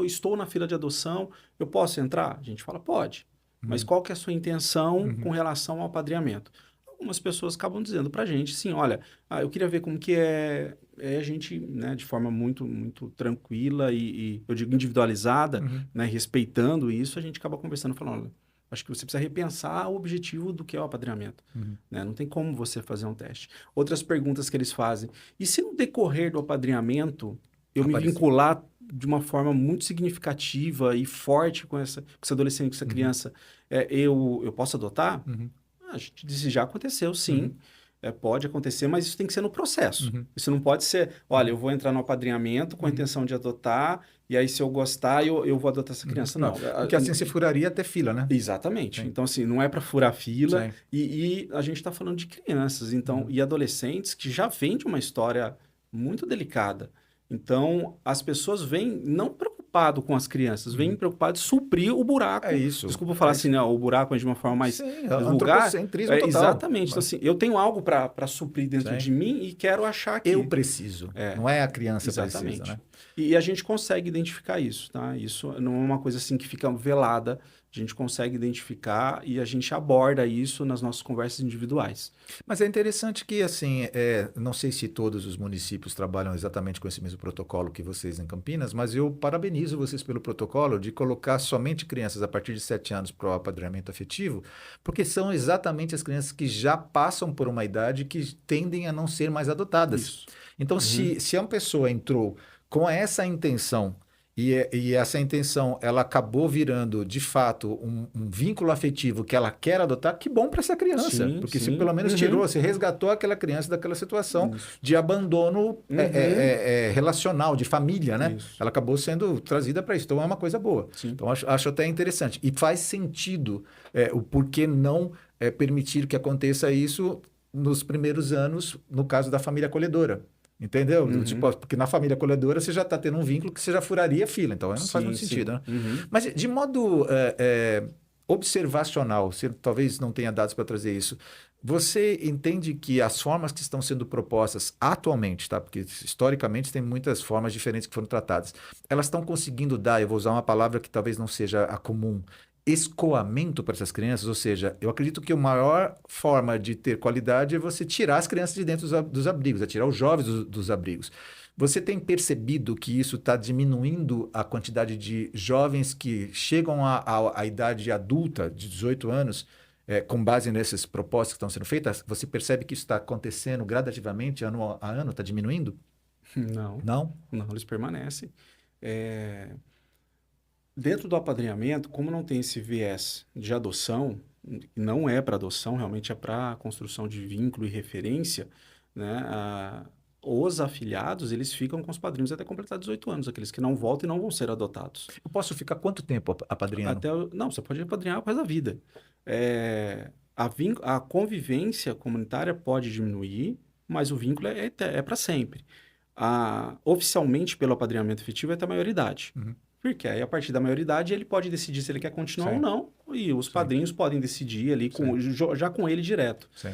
estou na fila de adoção, eu posso entrar? A gente fala, pode. Mas qual que é a sua intenção com relação ao apadrinhamento? Algumas pessoas acabam dizendo para a gente, sim, olha, eu queria ver como que é a gente, né, de forma muito, muito tranquila e eu digo individualizada, né, respeitando isso, a gente acaba conversando, falando, olha, acho que você precisa repensar o objetivo do que é o apadrinhamento. Né? Não tem como você fazer um teste. Outras perguntas que eles fazem, e se no decorrer do apadrinhamento eu me vincular de uma forma muito significativa e forte com esse adolescente, com essa criança, eu posso adotar? A gente disse, já aconteceu, sim. Pode acontecer, mas isso tem que ser no processo. Isso não pode ser, olha, eu vou entrar no apadrinhamento com a intenção de adotar, e aí se eu gostar, eu vou adotar essa criança. Não. Porque assim você furaria até fila, né? Exatamente. Sim. Então, assim, não é para furar fila. E a gente está falando de crianças, então, e adolescentes que já vêm de uma história muito delicada. Então, as pessoas vêm não preocupado com as crianças, vêm preocupado em suprir o buraco. É isso. Desculpa falar assim, né, o buraco é de uma forma mais vulgar. Antropocentrismo total. Exatamente. Então, assim, eu tenho algo para suprir dentro de mim e quero achar que... Eu preciso. Não é a criança exatamente. Precisa, né? E a gente consegue identificar isso, tá? Isso não é uma coisa assim que fica velada. A gente consegue identificar e a gente aborda isso nas nossas conversas individuais. Mas é interessante que, assim, não sei se todos os municípios trabalham exatamente com esse mesmo protocolo que vocês em Campinas, mas eu parabenizo vocês pelo protocolo de colocar somente crianças a partir de 7 anos para o apadrinhamento afetivo, porque são exatamente as crianças que já passam por uma idade que tendem a não ser mais adotadas. Isso. Então, se uma pessoa entrou com essa intenção e essa intenção ela acabou virando de fato um vínculo afetivo que ela quer adotar, que bom para essa criança, porque se pelo menos se resgatou aquela criança daquela situação de abandono relacional, de família, né? Isso. Ela acabou sendo trazida para isso, então é uma coisa boa. Sim. Então acho até interessante e faz sentido o porquê não permitir que aconteça isso nos primeiros anos, no caso da família acolhedora. Entendeu? Tipo, porque na família acolhedora você já está tendo um vínculo que você já furaria a fila, então não faz muito sentido. Né? Mas de modo observacional, você talvez não tenha dados para trazer isso, Você entende que as formas que estão sendo propostas atualmente, tá? Porque historicamente tem muitas formas diferentes que foram tratadas. Elas estão conseguindo dar, eu vou usar uma palavra que talvez não seja a comum, escoamento para essas crianças? Ou seja, eu acredito que a maior forma de ter qualidade é você tirar as crianças de dentro dos abrigos, é tirar os jovens dos abrigos. Você tem percebido que isso está diminuindo a quantidade de jovens que chegam à idade adulta, de 18 anos, com base nessas propostas que estão sendo feitas? Você percebe que isso está acontecendo gradativamente, ano a ano, está diminuindo? Não, Não? não, eles permanecem. É, Dentro do apadrinhamento, como não tem esse viés de adoção, não é para adoção, realmente é para construção de vínculo e referência, né? Os afiliados, eles ficam com os padrinhos até completar 18 anos, aqueles que não voltam e não vão ser adotados. Eu posso ficar quanto tempo apadrinhando? Não, você pode apadrinhar por resto da vida. A convivência comunitária pode diminuir, mas o vínculo é para sempre. Oficialmente, pelo apadrinhamento efetivo, é até a maioridade. Uhum. Porque aí, a partir da maioridade, ele pode decidir se ele quer continuar Sim. ou não, e os Sim. padrinhos podem decidir ali já com ele direto. Sim.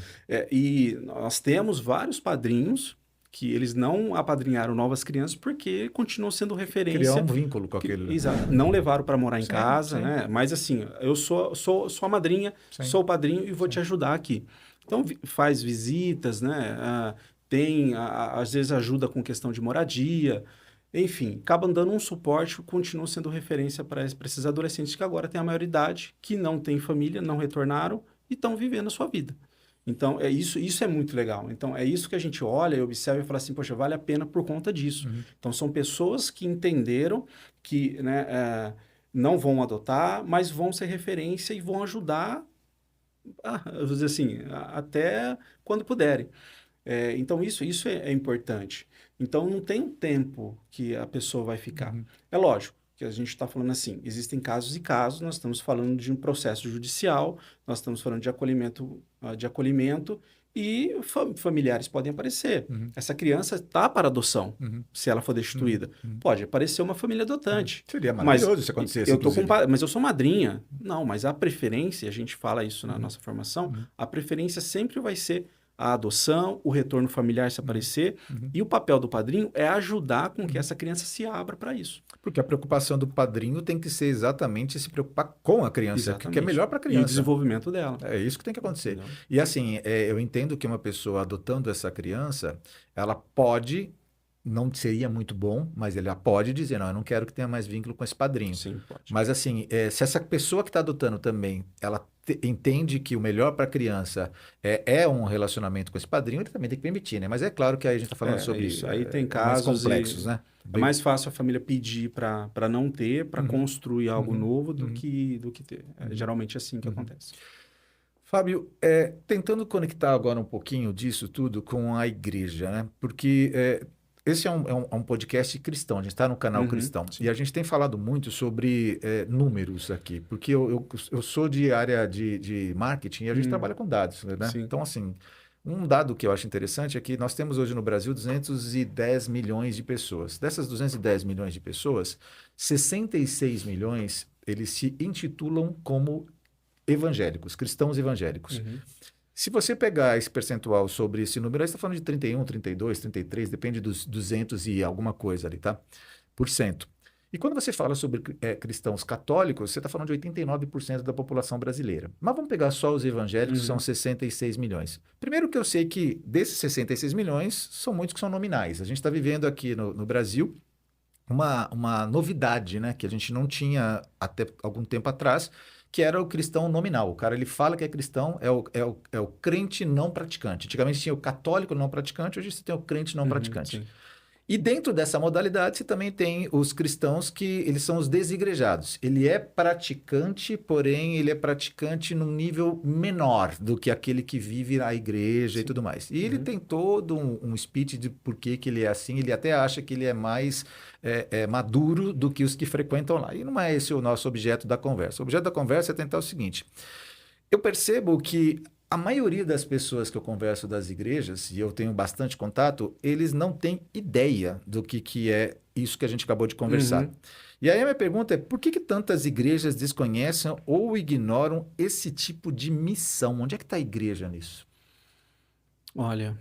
E nós temos vários padrinhos que eles não apadrinharam novas crianças porque continuam sendo referência. Criar um vínculo com aquele. Exato. Não levaram para morar em Sim, casa, sim. né? Mas assim, eu sou a madrinha, Sim. sou o padrinho e vou te ajudar aqui. Então, faz visitas, né? Às vezes ajuda com questão de moradia. Enfim, acabam dando um suporte, continuam sendo referência para esses adolescentes que agora têm a maioridade, que não têm família, não retornaram e estão vivendo a sua vida. Então, isso é muito legal. Então, é isso que a gente olha e observa e fala assim, poxa, vale a pena por conta disso. Uhum. Então, são pessoas que entenderam que, né, não vão adotar, mas vão ser referência e vão ajudar, vou dizer assim, até quando puderem. Então, isso é importante. Então, não tem um tempo que a pessoa vai ficar. Uhum. É lógico que a gente está falando assim, existem casos e casos, nós estamos falando de um processo judicial, nós estamos falando de acolhimento e familiares podem aparecer. Uhum. Essa criança está para adoção, Uhum. se ela for destituída. Uhum. Pode aparecer uma família adotante. Seria maravilhoso se acontecesse, Mas eu sou madrinha. Não, mas a preferência, a gente fala isso na nossa formação, a preferência sempre vai ser a adoção, o retorno familiar se aparecer, e o papel do padrinho é ajudar com que essa criança se abra para isso. Porque a preocupação do padrinho tem que ser exatamente se preocupar com a criança, que é melhor para a criança. E o desenvolvimento dela. É isso que tem que acontecer. Entendeu? E assim, eu entendo que uma pessoa adotando essa criança, ela pode, não seria muito bom, mas ela pode dizer, não, eu não quero que tenha mais vínculo com esse padrinho. Sim, pode. Mas assim, se essa pessoa que está adotando também, ela entende que o melhor para a criança é um relacionamento com esse padrinho, ele também tem que permitir, né? Mas é claro que aí a gente está falando sobre isso. Aí tem mais casos complexos, né? É mais fácil a família pedir para não ter, para construir algo novo do que ter. É geralmente assim que acontece. Fábio, tentando conectar agora um pouquinho disso tudo com a igreja, né? Porque esse é um podcast cristão, a gente está no canal cristão. Sim. E a gente tem falado muito sobre números aqui, porque eu sou de área de marketing e a gente trabalha com dados, né? Sim. Então, assim, um dado que eu acho interessante é que nós temos hoje no Brasil 210 milhões de pessoas. Dessas 210 milhões de pessoas, 66 milhões, eles se intitulam como evangélicos, cristãos evangélicos. Se você pegar esse percentual sobre esse número, aí você está falando de 31, 32, 33, depende dos 200 e alguma coisa ali, tá? Por cento. E quando você fala sobre cristãos católicos, você está falando de 89% da população brasileira. Mas vamos pegar só os evangélicos, que são 66 milhões. Primeiro que eu sei que desses 66 milhões, são muitos que são nominais. A gente está vivendo aqui no Brasil uma novidade, né? Que a gente não tinha até algum tempo atrás, que era o cristão nominal. O cara, ele fala que é cristão, é o crente não praticante. Antigamente tinha o católico não praticante, hoje você tem o crente não praticante. Sim. E dentro dessa modalidade, você também tem os cristãos que eles são os desigrejados. Ele é praticante, porém ele é praticante num nível menor do que aquele que vive na igreja e tudo mais. E ele tem todo um speech de por que ele é assim. Ele até acha que ele é mais maduro do que os que frequentam lá. E não é esse o nosso objeto da conversa. O objeto da conversa é tentar o seguinte. Eu percebo que a maioria das pessoas que eu converso das igrejas, e eu tenho bastante contato, eles não têm ideia do que é isso que a gente acabou de conversar. E aí a minha pergunta é, por que tantas igrejas desconhecem ou ignoram esse tipo de missão? Onde é que está a igreja nisso? Olha,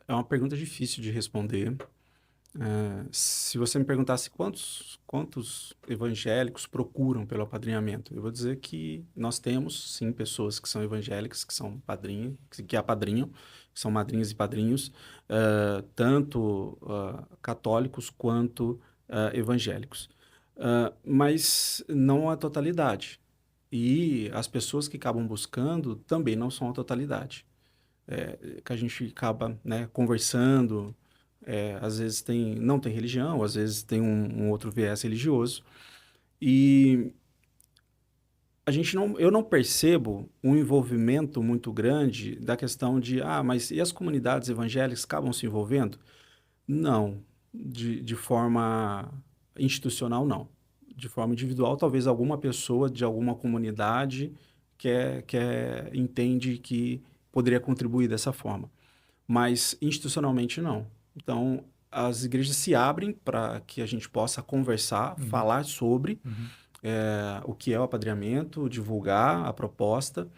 é uma pergunta difícil de responder. Se você me perguntasse quantos evangélicos procuram pelo apadrinhamento, eu vou dizer que nós temos, sim, pessoas que são evangélicas, que são padrinhos, que apadrinham, que são madrinhas e padrinhos, tanto católicos quanto evangélicos. Mas não a totalidade. E as pessoas que acabam buscando também não são a totalidade. Que a gente acaba, né, conversando, às vezes não tem religião, às vezes tem um outro viés religioso, e eu não percebo um envolvimento muito grande da questão de, mas e as comunidades evangélicas acabam se envolvendo? Não, de forma institucional, não. De forma individual, talvez alguma pessoa de alguma comunidade entende que poderia contribuir dessa forma, mas institucionalmente não. Então, as igrejas se abrem para que a gente possa conversar, falar sobre o que é o apadrinhamento, divulgar a proposta,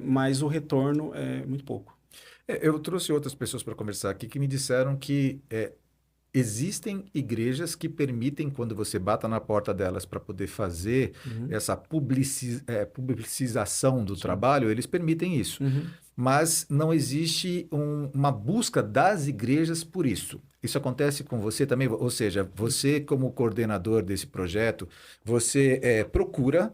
mas o retorno é muito pouco. Eu trouxe outras pessoas para conversar aqui que me disseram que existem igrejas que permitem, quando você bata na porta delas para poder fazer essa publicização do Sim. trabalho, eles permitem isso. Mas não existe uma busca das igrejas por isso. Isso acontece com você também? Ou seja, você como coordenador desse projeto, você procura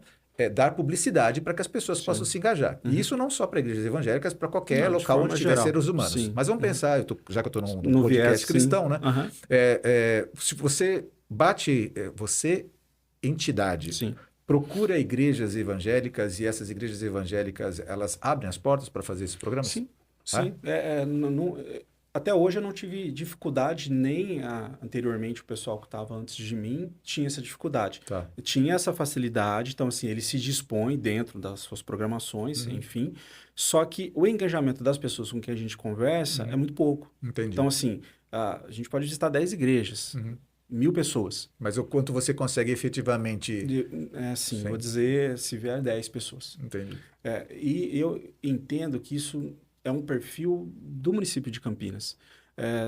dar publicidade para que as pessoas possam se engajar. E isso não só para igrejas evangélicas, para qualquer Não, de local forma onde tiver geral. seres humanos. Sim. Mas vamos pensar, já que eu estou num No podcast viés, cristão, né? Sim. Se você bate, você, entidade, Sim. procura igrejas evangélicas e essas igrejas evangélicas, elas abrem as portas para fazer esses programas? Sim, sim. Até hoje eu não tive dificuldade, nem anteriormente o pessoal que estava antes de mim tinha essa dificuldade. Tá. Tinha essa facilidade, então assim, ele se dispõe dentro das suas programações, enfim, só que o engajamento das pessoas com quem a gente conversa é muito pouco. Entendi. Então assim, a gente pode visitar 10 igrejas, 1.000 pessoas. Mas o quanto você consegue efetivamente... Sim, vou dizer, se vier 10 pessoas. Entendi. E eu entendo que isso é um perfil do município de Campinas.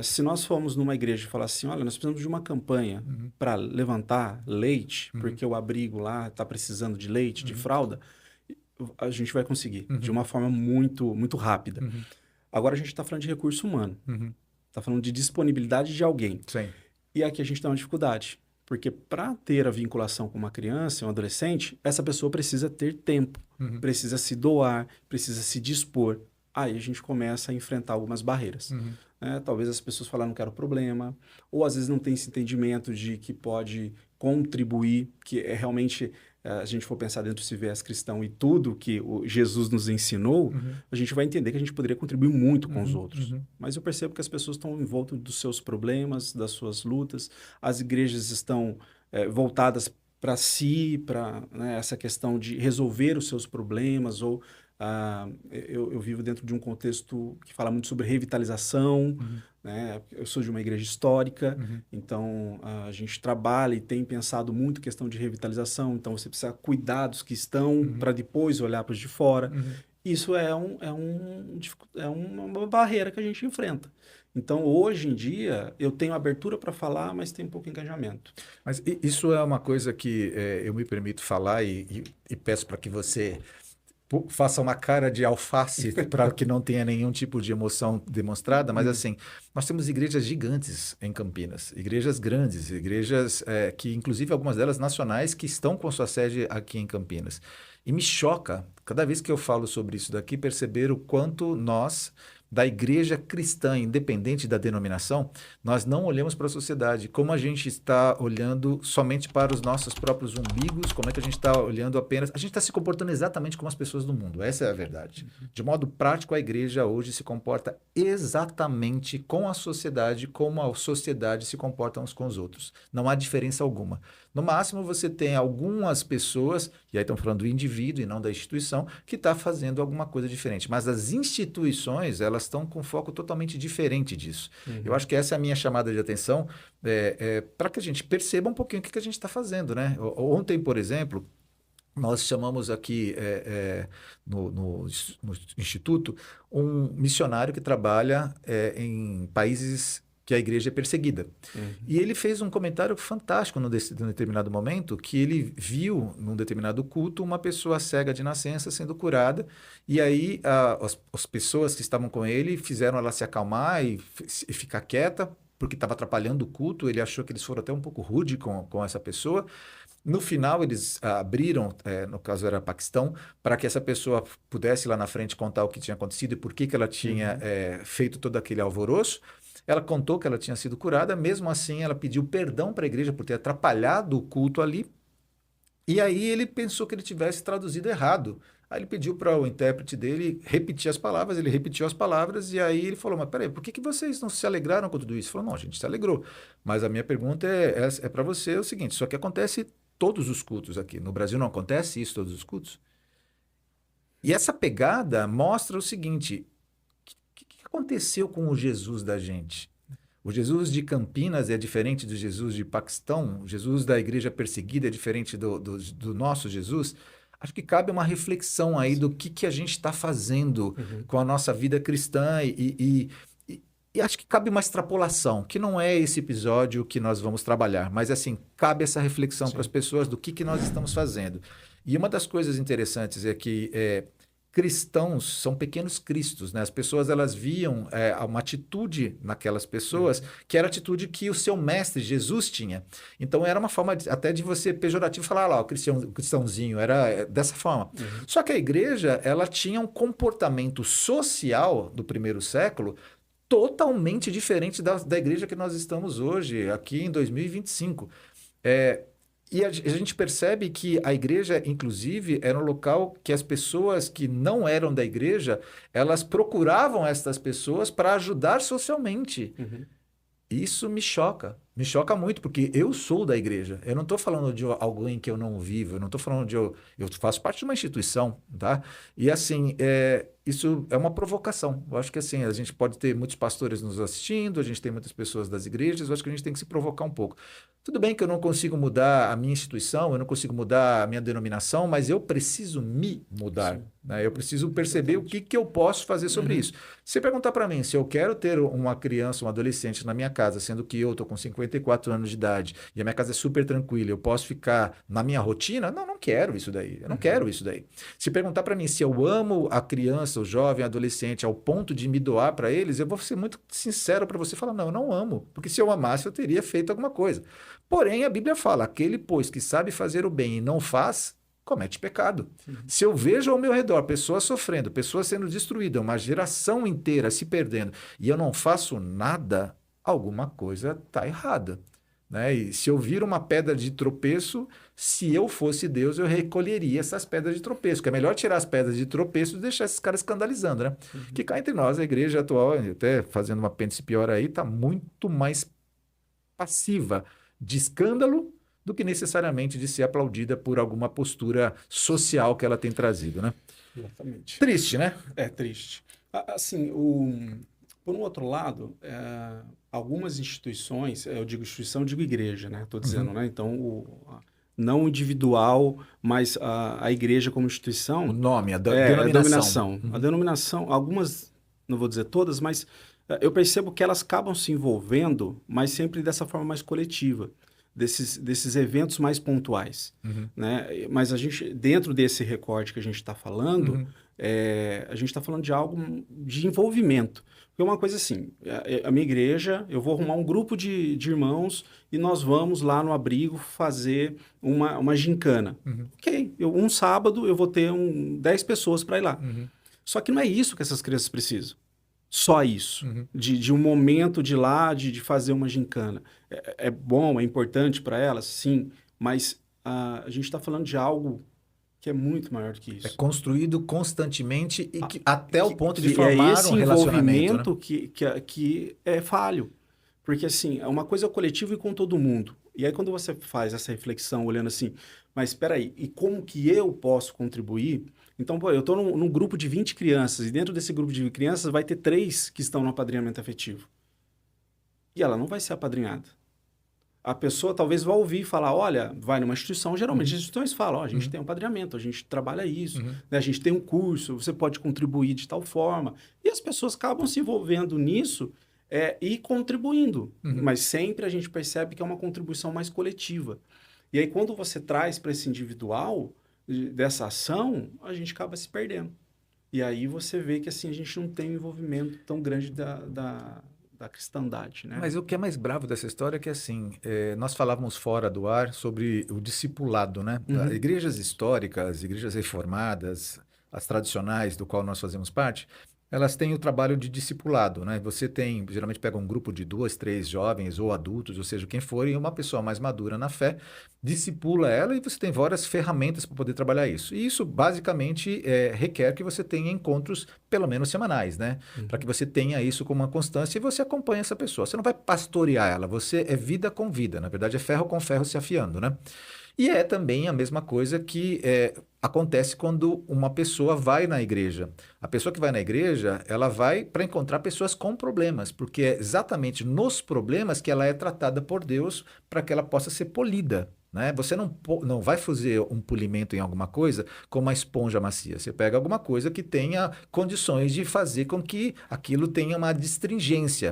Se nós formos numa igreja e falar assim, olha, nós precisamos de uma campanha para levantar leite, porque o abrigo lá está precisando de leite, de fralda, a gente vai conseguir de uma forma muito, muito rápida. Agora a gente está falando de recurso humano, está falando de disponibilidade de alguém. Sim. E aqui a gente tem uma dificuldade, porque para ter a vinculação com uma criança, um adolescente, essa pessoa precisa ter tempo, precisa se doar, precisa se dispor. Aí a gente começa a enfrentar algumas barreiras. Talvez as pessoas falam, não quero problema, ou às vezes não tem esse entendimento de que pode contribuir, que é realmente, a gente for pensar dentro desse viés cristão e tudo que Jesus nos ensinou, a gente vai entender que a gente poderia contribuir muito com os outros. Mas eu percebo que as pessoas estão envoltas dos seus problemas, das suas lutas, as igrejas estão voltadas para si, para essa questão de resolver os seus problemas, ou eu vivo dentro de um contexto que fala muito sobre revitalização, né? Eu sou de uma igreja histórica, então a gente trabalha e tem pensado muito questão de revitalização, então você precisa cuidar dos que estão para depois olhar para os de fora. Isso é uma barreira que a gente enfrenta. Então, hoje em dia, eu tenho abertura para falar, mas tem pouco engajamento. Mas isso é uma coisa que eu me permito falar e peço para que você faça uma cara de alface para que não tenha nenhum tipo de emoção demonstrada, mas assim, nós temos igrejas gigantes em Campinas, igrejas grandes, igrejas que, inclusive, algumas delas nacionais, que estão com sua sede aqui em Campinas. E me choca, cada vez que eu falo sobre isso daqui, perceber o quanto nós, da igreja cristã, independente da denominação, nós não olhamos para a sociedade, como a gente está olhando somente para os nossos próprios umbigos, como é que a gente está olhando apenas... A gente está se comportando exatamente como as pessoas do mundo, essa é a verdade. De modo prático, a igreja hoje se comporta exatamente com a sociedade, como a sociedade se comporta uns com os outros. Não há diferença alguma. No máximo, você tem algumas pessoas, e aí estão falando do indivíduo e não da instituição, que está fazendo alguma coisa diferente. Mas as instituições, elas estão com foco totalmente diferente disso. Eu acho que essa é a minha chamada de atenção, para que a gente perceba um pouquinho o que a gente está fazendo, né? Ontem, por exemplo, nós chamamos aqui no Instituto um missionário que trabalha em países que a igreja é perseguida. Uhum. E ele fez um comentário fantástico num determinado momento, que ele viu num determinado culto uma pessoa cega de nascença sendo curada, e aí as pessoas que estavam com ele fizeram ela se acalmar e ficar quieta, porque estava atrapalhando o culto. Ele achou que eles foram até um pouco rude com essa pessoa. No final, eles abriram, no caso era Paquistão, para que essa pessoa pudesse lá na frente contar o que tinha acontecido e por que ela tinha Uhum. feito todo aquele alvoroço. Ela contou que ela tinha sido curada, mesmo assim ela pediu perdão para a igreja por ter atrapalhado o culto ali, e aí ele pensou que ele tivesse traduzido errado. Aí ele pediu para o intérprete dele repetir as palavras, ele repetiu as palavras, e aí ele falou, mas peraí, por que vocês não se alegraram com tudo isso? Ele falou, não, a gente se alegrou, mas a minha pergunta é para você o seguinte, isso aqui acontece todos os cultos aqui, no Brasil não acontece isso todos os cultos? E essa pegada mostra o seguinte, o que aconteceu com o Jesus da gente? O Jesus de Campinas é diferente do Jesus de Paquistão? O Jesus da igreja perseguida é diferente do nosso Jesus? Acho que cabe uma reflexão aí do que a gente está fazendo Uhum. com a nossa vida cristã e acho que cabe uma extrapolação, que não é esse episódio que nós vamos trabalhar, mas assim, cabe essa reflexão para as Sim. pessoas do que nós estamos fazendo. E uma das coisas interessantes é que cristãos são pequenos cristos, né? As pessoas elas viam uma atitude naquelas pessoas Uhum. que era a atitude que o seu mestre Jesus tinha. Então era uma forma até de você pejorativo falar lá, o cristãozinho, era dessa forma. Uhum. Só que a igreja ela tinha um comportamento social do primeiro século totalmente diferente da igreja que nós estamos hoje, aqui em 2025. É, e a gente percebe que a igreja, inclusive, era um local que as pessoas que não eram da igreja, elas procuravam essas pessoas para ajudar socialmente. Uhum. Isso me choca muito, porque eu sou da igreja. Eu não estou falando de alguém que eu não vivo, eu não estou falando de eu faço parte de uma instituição, tá? E assim, isso é uma provocação. Eu acho que assim, a gente pode ter muitos pastores nos assistindo, a gente tem muitas pessoas das igrejas, eu acho que a gente tem que se provocar um pouco. Tudo bem que eu não consigo mudar a minha instituição, eu não consigo mudar a minha denominação, mas eu preciso me mudar, Sim. né? Eu preciso perceber o Exatamente. que eu posso fazer sobre Uhum. isso. Se você perguntar para mim se eu quero ter uma criança, um adolescente na minha casa, sendo que eu estou com 54 anos de idade e a minha casa é super tranquila, eu posso ficar na minha rotina? Não, não quero isso daí. Eu não Uhum. quero isso daí. Se perguntar para mim se eu amo a criança, o jovem, o adolescente, ao ponto de me doar para eles, eu vou ser muito sincero para você e falar, não, eu não amo. Porque se eu amasse, eu teria feito alguma coisa. Porém, a Bíblia fala, aquele, pois, que sabe fazer o bem e não faz, comete pecado. Uhum. Se eu vejo ao meu redor pessoas sofrendo, pessoas sendo destruídas, uma geração inteira se perdendo, e eu não faço nada, alguma coisa está errada. Né? E se eu vir uma pedra de tropeço, se eu fosse Deus, eu recolheria essas pedras de tropeço, que é melhor tirar as pedras de tropeço e deixar esses caras escandalizando, né? Que Uhum. cá entre nós, a igreja atual, até fazendo uma apêndice pior aí, está muito mais passiva de escândalo do que necessariamente de ser aplaudida por alguma postura social que ela tem trazido, né? Exatamente. Triste, né? É triste. Assim, por um outro lado, algumas instituições, eu digo instituição, eu digo igreja, né? Estou dizendo, Uhum. né? Então, não individual, mas a igreja como O instituição nome, a é denominação. denominação. A Uhum. denominação, algumas, não vou dizer todas, mas eu percebo que elas acabam se envolvendo, mas sempre dessa forma mais coletiva, desses eventos mais pontuais, Uhum. né? Mas a gente, dentro desse recorte que a gente está falando, Uhum. a gente está falando de algo de envolvimento. Porque uma coisa assim, a minha igreja, eu vou arrumar um grupo de irmãos e nós vamos lá no abrigo fazer uma gincana. Uhum. Ok, um sábado eu vou ter 10 pessoas para ir lá. Uhum. Só que não é isso que essas crianças precisam. Só isso. Uhum. De um momento de lá, de fazer uma gincana. É bom, é importante para elas, sim, mas a gente está falando de algo que é muito maior do que É isso. construído constantemente e Ah, até o ponto de que é formar um esse relacionamento, né? envolvimento que é falho. Porque, assim, é uma coisa coletiva e com todo mundo. E aí, quando você faz essa reflexão, olhando assim, mas espera aí, e como que eu posso contribuir? Então, pô, eu estou num grupo de 20 crianças, e dentro desse grupo de crianças vai ter 3 que estão no apadrinhamento afetivo. E ela não vai ser apadrinhada. a pessoa talvez vá ouvir e falar, olha, vai numa instituição, geralmente as instituições falam, ó, a gente tem um apadrinhamento, a gente trabalha isso, né, a gente tem um curso, você pode contribuir de tal forma. E as pessoas acabam se envolvendo nisso e contribuindo. Mas sempre a gente percebe que é uma contribuição mais coletiva. E aí, quando você traz para esse individual dessa ação, a gente acaba se perdendo. E aí você vê que assim, a gente não tem um envolvimento tão grande da cristandade, né? Mas o que é mais bravo dessa história é que, assim, nós falávamos fora do ar sobre o discipulado, né? Igrejas históricas, igrejas reformadas, as tradicionais, do qual nós fazemos parte, elas têm o trabalho de discipulado, né? Você tem, geralmente pega um grupo de 2, 3 jovens ou adultos, ou seja, quem for, e uma pessoa mais madura na fé, discipula ela e você tem várias ferramentas para poder trabalhar isso. E isso, basicamente, requer que você tenha encontros, pelo menos semanais, né? Para que você tenha isso como uma constância e você acompanhe essa pessoa. Você não vai pastorear ela, você é vida com vida. Na verdade, é ferro com ferro se afiando, né? E é também a mesma coisa que acontece quando uma pessoa vai na igreja. A pessoa que vai na igreja, ela vai para encontrar pessoas com problemas, porque é exatamente nos problemas que ela é tratada por Deus para que ela possa ser polida. Né? Você não vai fazer um polimento em alguma coisa com uma esponja macia. Você pega alguma coisa que tenha condições de fazer com que aquilo tenha uma astringência.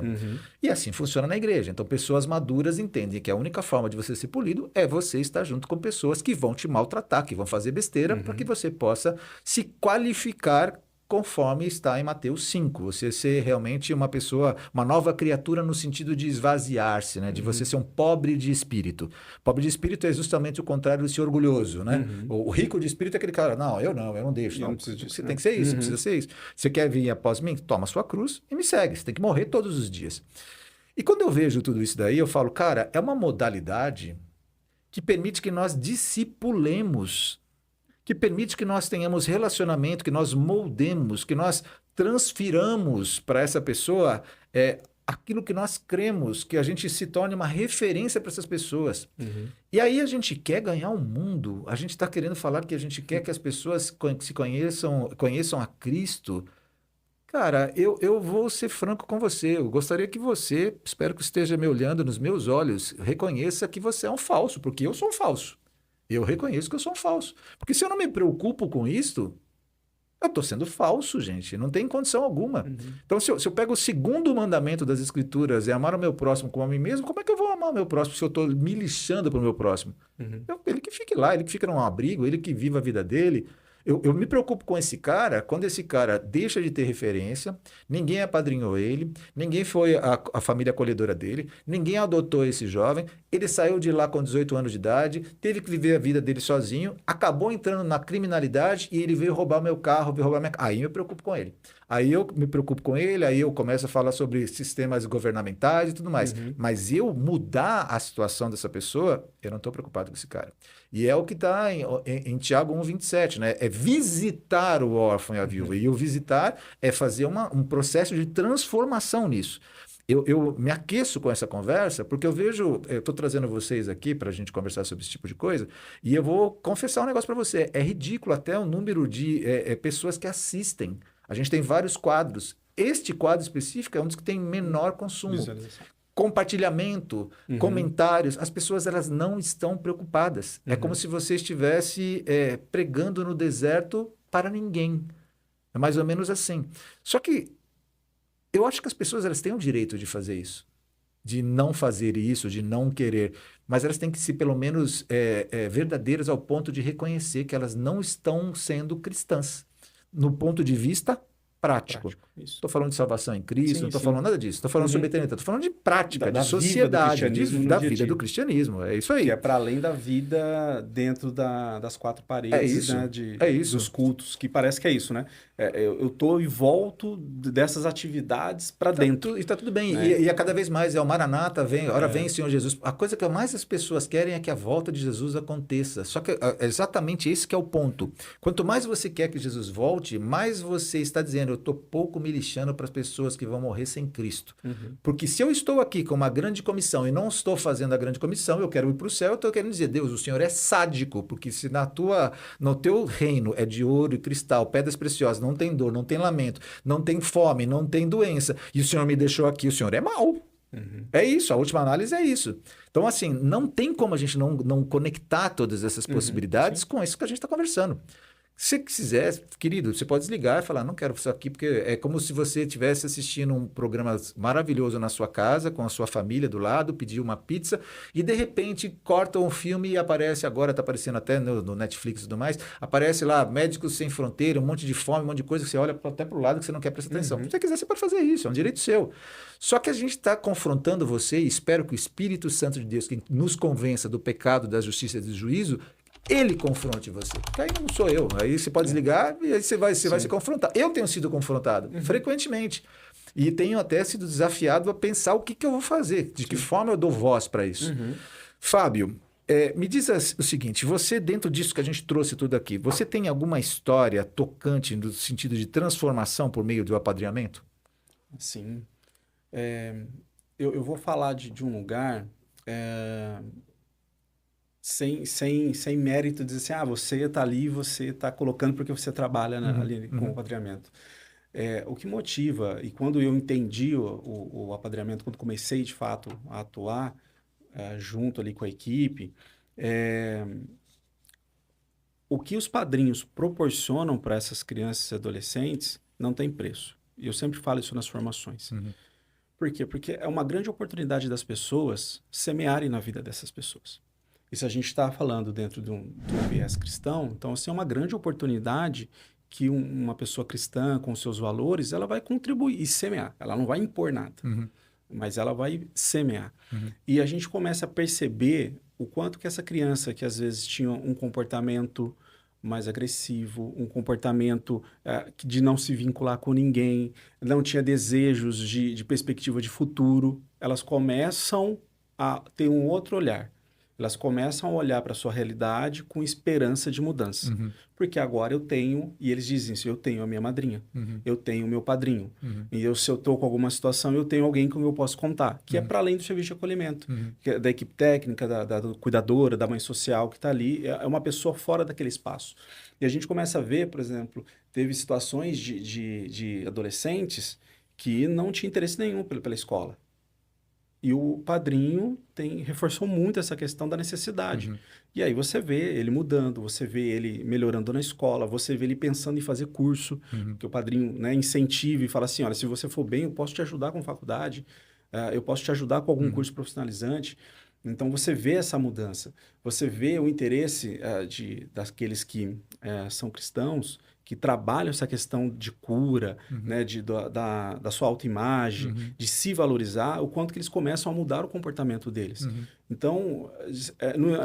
E assim funciona na igreja. Então, pessoas maduras entendem que a única forma de você ser polido é você estar junto com pessoas que vão te maltratar, que vão fazer besteira, para que você possa se qualificar conforme está em Mateus 5. Você ser realmente uma pessoa, uma nova criatura no sentido de esvaziar-se, né? De você ser um pobre de espírito. Pobre de espírito é justamente o contrário de ser orgulhoso, né? O rico de espírito é aquele cara, não, eu não deixo. Não, preciso disso, você tem que ser isso, você precisa ser isso. Você quer vir após mim? Toma a sua cruz e me segue. Você tem que morrer todos os dias. E quando eu vejo tudo isso daí, eu falo, cara, é uma modalidade que permite que nós discipulemos, que permite que nós tenhamos relacionamento, que nós moldemos, que nós transfiramos para essa pessoa aquilo que nós cremos, que a gente se torne uma referência para essas pessoas. E aí a gente quer ganhar o mundo, a gente está querendo falar que a gente quer que as pessoas se conheçam a Cristo. Cara, eu vou ser franco com você. Eu gostaria que você, espero que esteja me olhando nos meus olhos, reconheça que você é um falso, porque eu sou um falso. Eu reconheço que eu sou um falso. Porque se eu não me preocupo com isto, eu estou sendo falso, gente. Não tem condição alguma. Então, se eu pego o segundo mandamento das Escrituras, é amar o meu próximo como a mim mesmo, como é que eu vou amar o meu próximo se eu estou me lixando para o meu próximo? Ele que fique lá, ele que fica num abrigo, ele que viva a vida dele. Eu me preocupo com esse cara quando esse cara deixa de ter referência, ninguém apadrinhou ele, ninguém foi a família acolhedora dele, ninguém adotou esse jovem, ele saiu de lá com 18 anos de idade, teve que viver a vida dele sozinho, acabou entrando na criminalidade e ele veio roubar meu carro, veio roubar minha casa. Aí eu me preocupo com ele. Aí eu me preocupo com ele, aí eu começo a falar sobre sistemas governamentais e tudo mais. Mas eu mudar a situação dessa pessoa, eu não estou preocupado com esse cara. E é o que está em Tiago 1,27, né? É visitar o órfão e a viúva. E o visitar é fazer um processo de transformação nisso. Eu me aqueço com essa conversa, porque eu estou trazendo vocês aqui para a gente conversar sobre esse tipo de coisa, e eu vou confessar um negócio para você. É ridículo até o número de pessoas que assistem. A gente tem vários quadros. Este quadro específico é um dos que tem menor consumo. Compartilhamento, comentários. As pessoas elas não estão preocupadas. É como se você estivesse pregando no deserto para ninguém. É mais ou menos assim. Só que eu acho que as pessoas elas têm o direito de fazer isso, de não fazer isso, de não querer, mas elas têm que ser pelo menos verdadeiras ao ponto de reconhecer que elas não estão sendo cristãs, no ponto de vista prático. Estou falando de salvação em Cristo, não estou falando nada disso. Estou falando sobre eternidade, estou falando de prática, de sociedade, da vida do cristianismo. É isso aí. Que é para além da vida dentro das quatro paredes, né, dos cultos, que parece que é isso, né? Eu estou e volto dessas atividades para dentro. E está tudo bem. E a cada vez mais o Maranata, vem Senhor Jesus. A coisa que mais as pessoas querem é que a volta de Jesus aconteça. Só que é exatamente esse que é o ponto. Quanto mais você quer que Jesus volte, mais você está dizendo, eu estou pouco me lixando para as pessoas que vão morrer sem Cristo. Porque se eu estou aqui com uma grande comissão e não estou fazendo a grande comissão, eu quero ir para o céu, eu estou querendo dizer, Deus, o Senhor é sádico, porque se no teu reino é de ouro e cristal, pedras preciosas, não tem dor, não tem lamento, não tem fome, não tem doença, e o Senhor me deixou aqui, o Senhor é mau. Uhum. É isso, a última análise é isso. Então, assim, não tem como a gente não conectar todas essas Uhum. possibilidades Sim. com isso que a gente está conversando. Se quiser, querido, você pode desligar e falar, não quero isso aqui, porque é como se você estivesse assistindo um programa maravilhoso na sua casa, com a sua família do lado, pedir uma pizza, e de repente corta um filme e aparece, agora está aparecendo até no Netflix e tudo mais, aparece lá Médicos Sem Fronteira, um monte de fome, um monte de coisa que você olha até para o lado que você não quer prestar atenção. Se Uhum. você quiser, você pode fazer isso, é um direito seu. Só que a gente está confrontando você, e espero que o Espírito Santo de Deus, que nos convença do pecado, da justiça e do juízo, ele confronte você. Porque aí não sou eu. Aí você pode É. desligar e aí você vai se Sim. confrontar. Eu tenho sido confrontado frequentemente. E tenho até sido desafiado a pensar o que eu vou fazer, de que Sim. forma eu dou voz para isso. Uhum. Fábio, me diz o seguinte: você, dentro disso que a gente trouxe tudo aqui, você tem alguma história tocante no sentido de transformação por meio do apadrinhamento? Sim. É, eu vou falar de um lugar é, sem mérito, dizer assim, você está ali, você está colocando porque você trabalha Uhum, ali com o uhum, apadrinhamento. O que motiva, e quando eu entendi o apadrinhamento, quando comecei de fato a atuar junto ali com a equipe, é, o que os padrinhos proporcionam para essas crianças e adolescentes não tem preço. E eu sempre falo isso nas formações. uhum, Por quê? Porque é uma grande oportunidade das pessoas semearem na vida dessas pessoas. E se a gente está falando dentro de um viés cristão, então assim, é uma grande oportunidade que uma pessoa cristã com seus valores, ela vai contribuir e semear. Ela não vai impor nada, uhum, mas ela vai semear. uhum, E a gente começa a perceber o quanto que essa criança, que às vezes tinha um comportamento mais agressivo, um comportamento de não se vincular com ninguém, não tinha desejos de perspectiva de futuro, elas começam a ter um outro olhar. Elas começam a olhar para a sua realidade com esperança de mudança. uhum, Porque agora eu tenho, e eles dizem isso, eu tenho a minha madrinha, uhum, eu tenho o meu padrinho. uhum, E se eu estou com alguma situação, eu tenho alguém com quem eu posso contar, que é uhum, para além do serviço de acolhimento, uhum, que é da equipe técnica, da cuidadora, da mãe social que está ali, é uma pessoa fora daquele espaço. E a gente começa a ver, por exemplo, teve situações de adolescentes que não tinham interesse nenhum pela escola. E o padrinho reforçou muito essa questão da necessidade. uhum, E aí você vê ele mudando, você vê ele melhorando na escola, você vê ele pensando em fazer curso, uhum, que o padrinho, né, incentiva e fala assim, olha, se você for bem, eu posso te ajudar com faculdade, eu posso te ajudar com algum uhum, curso profissionalizante. Então você vê essa mudança, você vê o interesse daqueles que são cristãos, que trabalham essa questão de cura, uhum, né, da sua autoimagem, uhum, de se valorizar, o quanto que eles começam a mudar o comportamento deles. uhum. Então,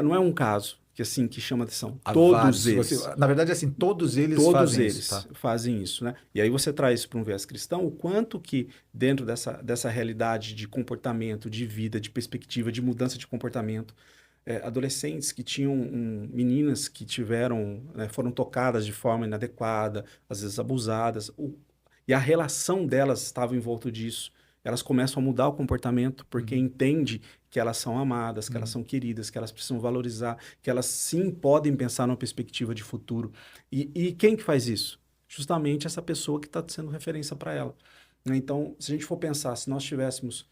não é um caso que assim que chama atenção. Há vários. Todos Se você, eles, na verdade, assim, todos eles todos fazem isso, tá? eles fazem isso, né? E aí você traz isso para um viés cristão, o quanto que dentro dessa realidade de comportamento, de vida, de perspectiva, de mudança de comportamento, adolescentes que tinham meninas que tiveram, né, foram tocadas de forma inadequada, às vezes abusadas, e a relação delas estava em volta disso. Elas começam a mudar o comportamento porque Uhum, entende que elas são amadas, que elas uhum, são queridas, que elas precisam valorizar, que elas sim podem pensar numa perspectiva de futuro. E quem que faz isso? Justamente essa pessoa que está sendo referência para ela. Né? Então, se a gente for pensar, se nós tivéssemos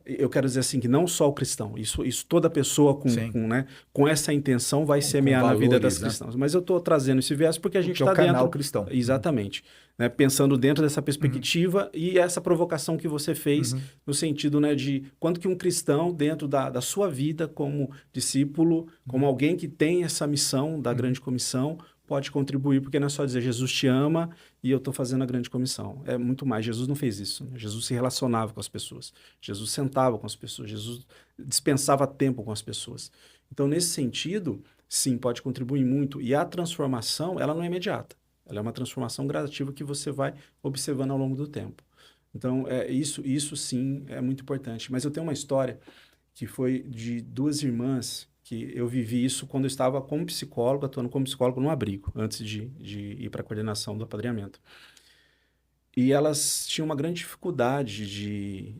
eu quero dizer assim, que não só o cristão, isso toda pessoa sim. né, com essa intenção vai Com semear na vida das valores, né? cristãs. Mas eu estou trazendo esse viés porque a gente Porque é o está canal dentro, cristão. Uhum, exatamente, né, pensando dentro dessa uhum, perspectiva e essa provocação que você fez uhum, no sentido, né, de quanto que um cristão, dentro da sua vida como discípulo, como uhum, alguém que tem essa missão da uhum, grande comissão, pode contribuir, porque não é só dizer Jesus te ama e eu estou fazendo a grande comissão. É muito mais. Jesus não fez isso. Né? Jesus se relacionava com as pessoas. Jesus sentava com as pessoas. Jesus dispensava tempo com as pessoas. Então, nesse sentido, sim, pode contribuir muito. E a transformação, ela não é imediata. Ela é uma transformação gradativa que você vai observando ao longo do tempo. Então, isso sim é muito importante. Mas eu tenho uma história que foi de duas irmãs que eu vivi isso quando eu estava como psicólogo, atuando como psicólogo no abrigo, antes de ir para a coordenação do apadrinhamento. E elas tinham uma grande dificuldade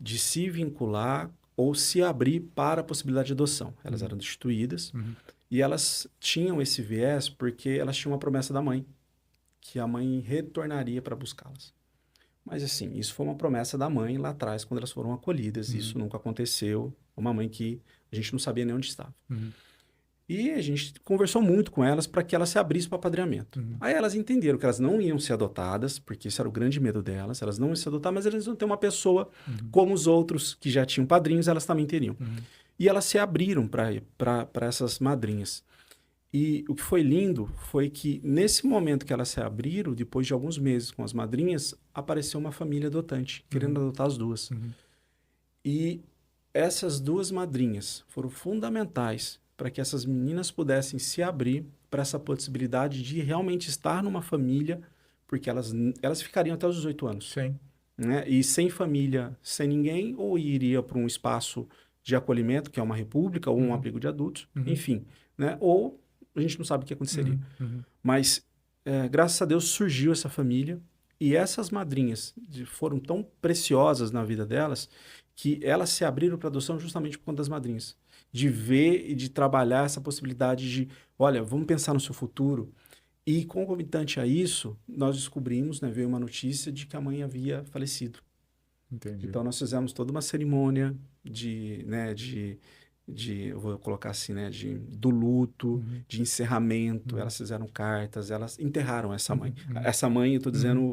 de se vincular ou se abrir para a possibilidade de adoção. Elas uhum, eram destituídas uhum, e elas tinham esse viés porque elas tinham uma promessa da mãe, que a mãe retornaria para buscá-las. Mas assim, isso foi uma promessa da mãe lá atrás, quando elas foram acolhidas. Isso nunca aconteceu. Uma mãe que a gente não sabia nem onde estava. Uhum. E a gente conversou muito com elas para que elas se abrissem para o apadrinhamento. Uhum. Aí elas entenderam que elas não iam ser adotadas, porque isso era o grande medo delas. Elas não iam ser adotadas, mas elas iam ter uma pessoa como os outros que já tinham padrinhos, elas também teriam. E elas se abriram para essas madrinhas. E o que foi lindo foi que, nesse momento que elas se abriram, depois de alguns meses com as madrinhas, apareceu uma família adotante, querendo adotar as duas. E essas duas madrinhas foram fundamentais para que essas meninas pudessem se abrir para essa possibilidade de realmente estar numa família, porque elas ficariam até os 18 anos. Sim. Né? E sem família, sem ninguém, ou iria para um espaço de acolhimento, que é uma república, ou um abrigo de adultos, enfim. Né? Ou a gente não sabe o que aconteceria. Mas, graças a Deus, surgiu essa família, e essas madrinhas foram tão preciosas na vida delas, que elas se abriram para adoção justamente por conta das madrinhas. De ver e de trabalhar essa possibilidade de, olha, vamos pensar no seu futuro. E concomitante a isso, nós descobrimos, né, veio uma notícia de que a mãe havia falecido. Entendi. Então, nós fizemos toda uma cerimônia eu vou colocar assim, né, do luto, de encerramento. Elas fizeram cartas, elas enterraram essa mãe. Essa mãe, eu estou dizendo,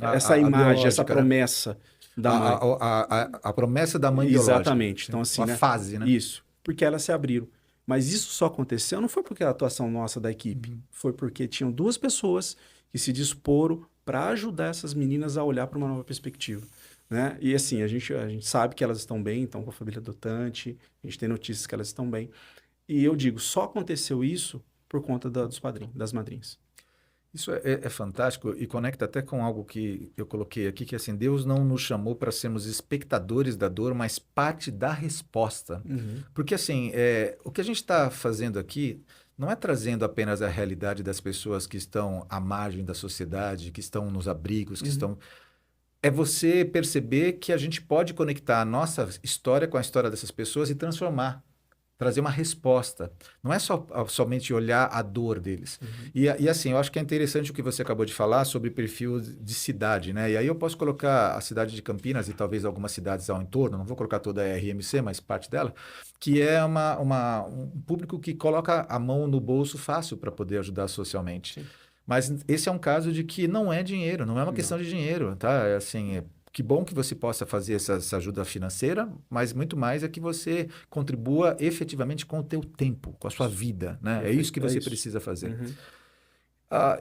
essa imagem, essa promessa da mãe. A promessa da mãe biológica. Exatamente. Então, assim, uma né, fase, né? Isso. Porque elas se abriram. Mas isso só aconteceu, não foi porque a atuação nossa da equipe, foi porque tinham duas pessoas que se disporam para ajudar essas meninas a olhar para uma nova perspectiva. Né? E assim, a gente sabe que elas estão bem, estão com a família adotante, a gente tem notícias que elas estão bem. E eu digo, só aconteceu isso por conta dos padrinhos, das madrinhas. Isso é fantástico e conecta até com algo que eu coloquei aqui, que assim, Deus não nos chamou para sermos espectadores da dor, mas parte da resposta. Porque assim, o que a gente está fazendo aqui não é trazendo apenas a realidade das pessoas que estão à margem da sociedade, que estão nos abrigos, que estão... É você perceber que a gente pode conectar a nossa história com a história dessas pessoas e transformar, trazer uma resposta. Não é somente olhar a dor deles. E assim, eu acho que é interessante o que você acabou de falar sobre perfil de cidade, né? E aí eu posso colocar a cidade de Campinas e talvez algumas cidades ao entorno, não vou colocar toda a RMC, mas parte dela, que é um público que coloca a mão no bolso fácil para poder ajudar socialmente. Sim. Mas esse é um caso de que não é dinheiro, não é uma questão de dinheiro, tá? Assim, que bom que você possa fazer essa ajuda financeira, mas muito mais é que você contribua efetivamente com o teu tempo, com a sua vida, né? É isso que você precisa fazer.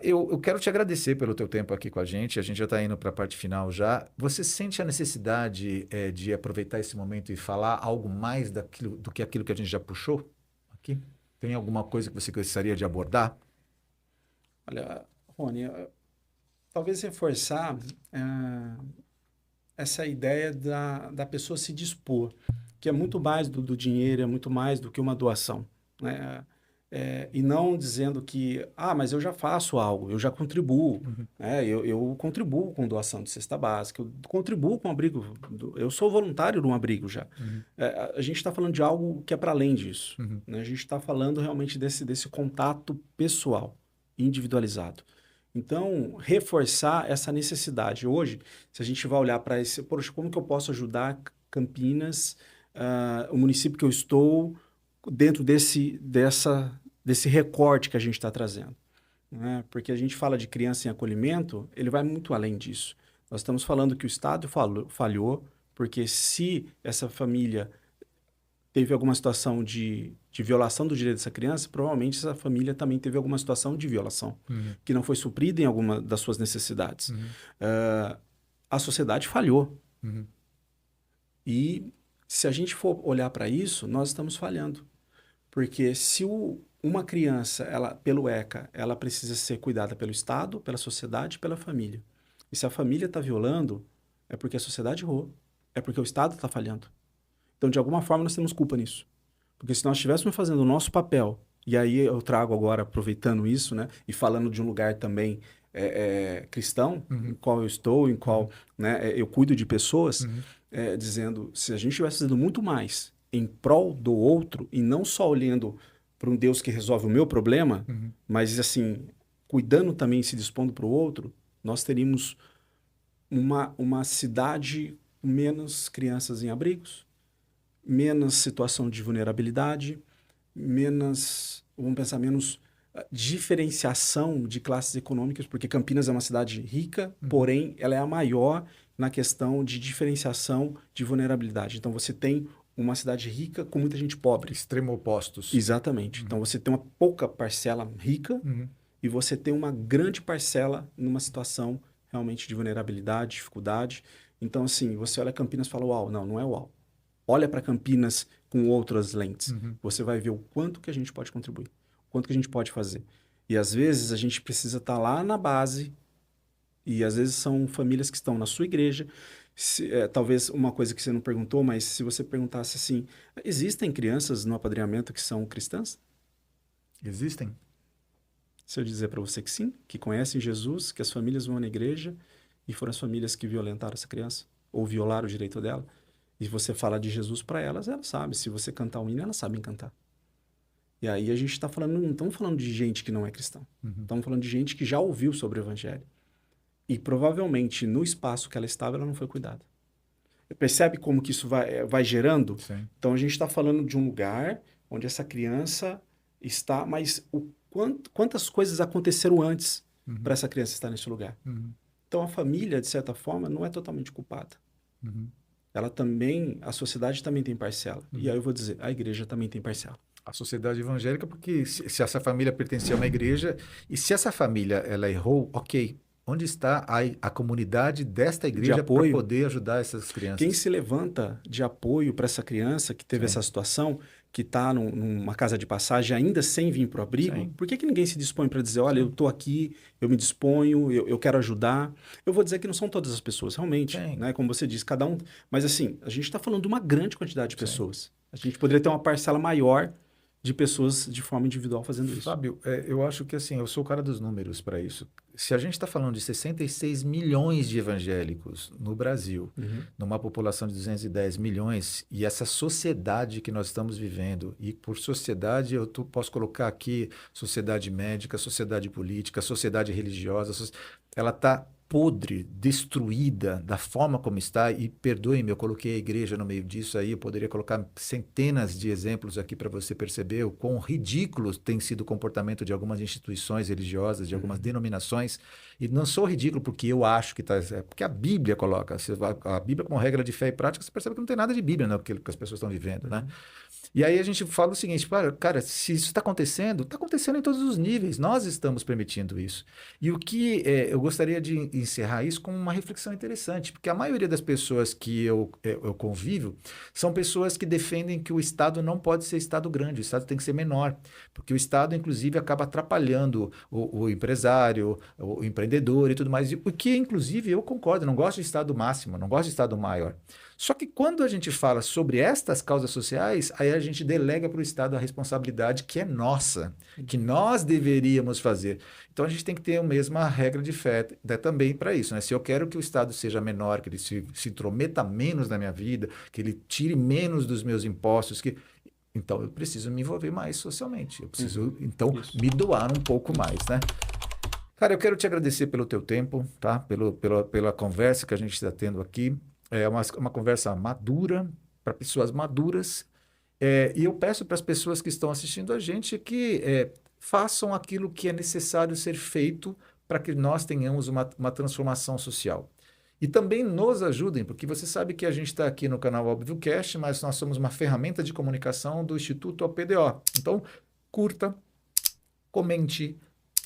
Eu quero te agradecer pelo teu tempo aqui com a gente já está indo para a parte final já. Você sente a necessidade de aproveitar esse momento e falar algo mais do que aquilo que a gente já puxou aqui? Tem alguma coisa que você gostaria de abordar? Olha, Rony, talvez reforçar essa ideia da pessoa se dispor, que é muito mais do dinheiro, é muito mais do que uma doação. Né? E não dizendo que, mas eu já faço algo, eu já contribuo. Né? Eu contribuo com doação de cesta básica, eu contribuo com abrigo, eu sou voluntário de um abrigo já. A gente está falando de algo que é para além disso. Né? A gente está falando realmente desse contato pessoal, individualizado. Então, reforçar essa necessidade. Hoje, se a gente vai olhar para poxa, como que eu posso ajudar Campinas, o município que eu estou, dentro desse recorte que a gente está trazendo? Né? Porque a gente fala de criança em acolhimento, ele vai muito além disso. Nós estamos falando que o Estado falhou, porque se essa família teve alguma situação de violação do direito dessa criança, provavelmente essa família também teve alguma situação de violação, que não foi suprida em alguma das suas necessidades. A sociedade falhou. E se a gente for olhar para isso, nós estamos falhando. Porque se uma criança, pelo ECA, ela precisa ser cuidada pelo Estado, pela sociedade e pela família. E se a família está violando, é porque a sociedade errou, é porque o Estado está falhando. Então, de alguma forma, nós temos culpa nisso. Porque se nós estivéssemos fazendo o nosso papel, e aí eu trago agora, aproveitando isso, né, e falando de um lugar também cristão, em qual eu estou, em qual eu cuido de pessoas, dizendo, se a gente estivesse fazendo muito mais em prol do outro, e não só olhando para um Deus que resolve o meu problema, mas assim, cuidando também e se dispondo para o outro, nós teríamos uma cidade com menos crianças em abrigos, menos situação de vulnerabilidade, vamos pensar, menos diferenciação de classes econômicas, porque Campinas é uma cidade rica, porém ela é a maior na questão de diferenciação de vulnerabilidade. Então você tem uma cidade rica com muita gente pobre. Extremo opostos. Exatamente. Então você tem uma pouca parcela rica e você tem uma grande parcela numa situação realmente de vulnerabilidade, dificuldade. Então, assim, você olha Campinas e fala, uau, não é uau. Olha para Campinas com outras lentes. Você vai ver o quanto que a gente pode contribuir, o quanto que a gente pode fazer. E às vezes a gente precisa estar lá na base, e às vezes são famílias que estão na sua igreja. Talvez uma coisa que você não perguntou, mas se você perguntasse assim, existem crianças no apadrinhamento que são cristãs? Existem? Se eu dizer para você que sim, que conhecem Jesus, que as famílias vão na igreja e foram as famílias que violentaram essa criança ou violaram o direito dela, e você fala de Jesus para elas, elas sabem. Se você cantar um hino, elas sabem cantar. E aí a gente está falando, não estamos falando de gente que não é cristão. Estamos falando de gente que já ouviu sobre o evangelho. E provavelmente no espaço que ela estava, ela não foi cuidada. Percebe como que isso vai gerando? Sim. Então a gente está falando de um lugar onde essa criança está, mas quantas coisas aconteceram antes para essa criança estar nesse lugar? Então a família, de certa forma, não é totalmente culpada. Ela também, a sociedade também tem parcela. E aí eu vou dizer, a igreja também tem parcela. A sociedade evangélica, porque se essa família pertencia a uma igreja, e se essa família ela errou, ok, onde está a comunidade desta igreja para poder ajudar essas crianças? Quem se levanta de apoio para essa criança que teve essa situação, que está numa casa de passagem ainda sem vir para o abrigo, por que ninguém se dispõe para dizer, olha, eu estou aqui, eu me disponho, eu quero ajudar? Eu vou dizer que não são todas as pessoas, realmente, né? Como você disse, cada um... Mas assim, a gente está falando de uma grande quantidade de pessoas. A gente poderia ter uma parcela maior de pessoas de forma individual fazendo isso. Fábio, eu acho que assim, eu sou o cara dos números para isso. Se a gente está falando de 66 milhões de evangélicos no Brasil, numa população de 210 milhões, e essa sociedade que nós estamos vivendo, e por sociedade eu posso colocar aqui sociedade médica, sociedade política, sociedade religiosa, ela está podre, destruída da forma como está, e perdoe-me, eu coloquei a igreja no meio disso aí, eu poderia colocar centenas de exemplos aqui para você perceber o quão ridículo tem sido o comportamento de algumas instituições religiosas, de algumas denominações, e não sou ridículo porque eu acho que está, porque a Bíblia coloca, a Bíblia como regra de fé e prática, você percebe que não tem nada de Bíblia naquilo que as pessoas estão vivendo, né? E aí a gente fala o seguinte, cara, se isso está acontecendo em todos os níveis, nós estamos permitindo isso. E o que eu gostaria de encerrar isso com uma reflexão interessante, porque a maioria das pessoas que eu convivo são pessoas que defendem que o Estado não pode ser Estado grande, o Estado tem que ser menor, porque o Estado, inclusive, acaba atrapalhando o empresário, o empreendedor e tudo mais, o que, inclusive, eu concordo, não gosto de Estado máximo, não gosto de Estado maior. Só que quando a gente fala sobre estas causas sociais, aí a gente delega para o Estado a responsabilidade que é nossa, que nós deveríamos fazer. Então a gente tem que ter a mesma regra de fé também para isso, né? Se eu quero que o Estado seja menor, que ele se intrometa menos na minha vida, que ele tire menos dos meus impostos, então eu preciso me envolver mais socialmente. Eu preciso, então, me doar um pouco mais, né? Cara, eu quero te agradecer pelo teu tempo, tá? Pela conversa que a gente está tendo aqui. É uma conversa madura, para pessoas maduras. E eu peço para as pessoas que estão assistindo a gente que façam aquilo que é necessário ser feito para que nós tenhamos uma transformação social. E também nos ajudem, porque você sabe que a gente está aqui no canal ObvioCast, mas nós somos uma ferramenta de comunicação do Instituto OPDO. Então, curta, comente,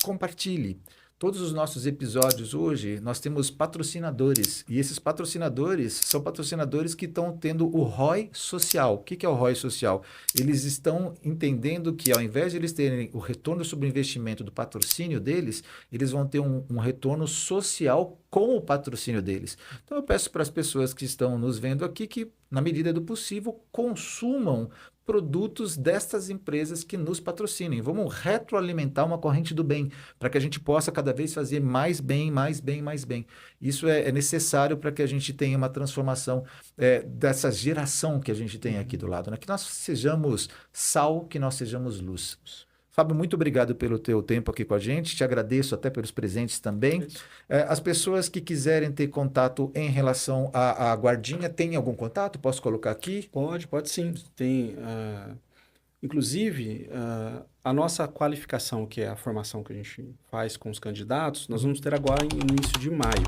compartilhe. Todos os nossos episódios hoje, nós temos patrocinadores, e esses patrocinadores são patrocinadores que estão tendo o ROI social. O que é o ROI social? Eles estão entendendo que, ao invés de eles terem o retorno sobre o investimento do patrocínio deles, eles vão ter um retorno social com o patrocínio deles. Então, eu peço para as pessoas que estão nos vendo aqui que, na medida do possível, consumam produtos destas empresas que nos patrocinem. Vamos retroalimentar uma corrente do bem, para que a gente possa cada vez fazer mais bem, mais bem, mais bem. Isso é necessário para que a gente tenha uma transformação dessa geração que a gente tem aqui do lado, né? Que nós sejamos sal, que nós sejamos luz. Fábio, muito obrigado pelo teu tempo aqui com a gente. Te agradeço até pelos presentes também. As pessoas que quiserem ter contato em relação à guardinha, tem algum contato? Posso colocar aqui? Pode sim. Tem, inclusive, a nossa qualificação, que é a formação que a gente faz com os candidatos, nós vamos ter agora no início de maio.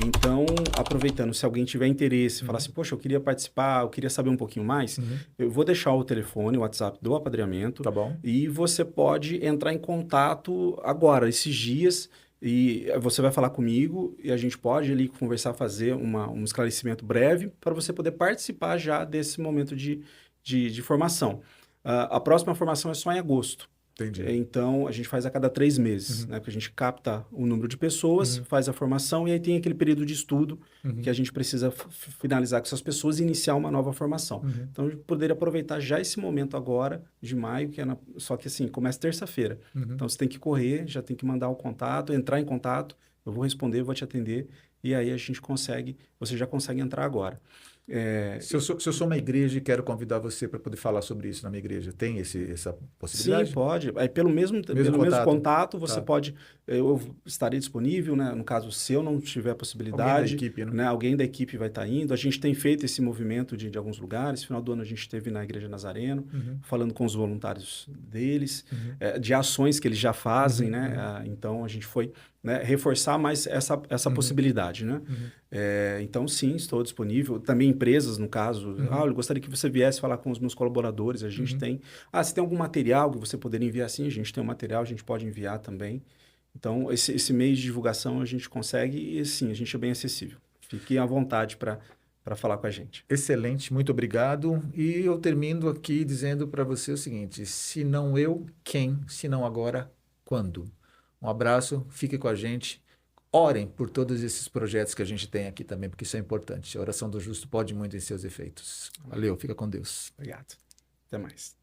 Então, aproveitando, se alguém tiver interesse, falar assim, poxa, eu queria participar, eu queria saber um pouquinho mais, eu vou deixar o telefone, o WhatsApp do apadrinhamento, Tá bom. e você pode entrar em contato agora, esses dias, e você vai falar comigo e a gente pode ali conversar, fazer um esclarecimento breve para você poder participar já desse momento de formação. A próxima formação é só em agosto. Entendi. Então, a gente faz a cada 3 meses, né? Porque a gente capta o número de pessoas, faz a formação e aí tem aquele período de estudo que a gente precisa finalizar com essas pessoas e iniciar uma nova formação. Então, a gente poderia aproveitar já esse momento agora, de maio, que é só que assim, começa terça-feira. Então, você tem que correr, já tem que mandar o contato, entrar em contato, eu vou responder, vou te atender e aí a gente consegue, você já consegue entrar agora. Se eu sou uma igreja e quero convidar você para poder falar sobre isso na minha igreja, tem essa possibilidade? Sim, pode. Aí, pelo mesmo contato, você pode... Eu estarei disponível, né? No caso, se eu não tiver possibilidade... Alguém da equipe, né? Alguém da equipe vai estar indo. A gente tem feito esse movimento de alguns lugares. No final do ano, a gente esteve na Igreja Nazareno, falando com os voluntários deles, de ações que eles já fazem, né? Então, a gente foi... né, reforçar mais essa possibilidade, né? Então, sim, estou disponível. Também empresas, no caso. Eu gostaria que você viesse falar com os meus colaboradores. A gente tem... se tem algum material que você poderia enviar, sim, a gente tem um material, a gente pode enviar também. Então, esse meio de divulgação a gente consegue e, sim, a gente é bem acessível. Fique à vontade para falar com a gente. Excelente, muito obrigado. E eu termino aqui dizendo para você o seguinte: se não eu, quem? Se não agora, quando? Um abraço, fique com a gente. Orem por todos esses projetos que a gente tem aqui também, porque isso é importante. A oração do justo pode muito em seus efeitos. Valeu, fica com Deus. Obrigado. Até mais.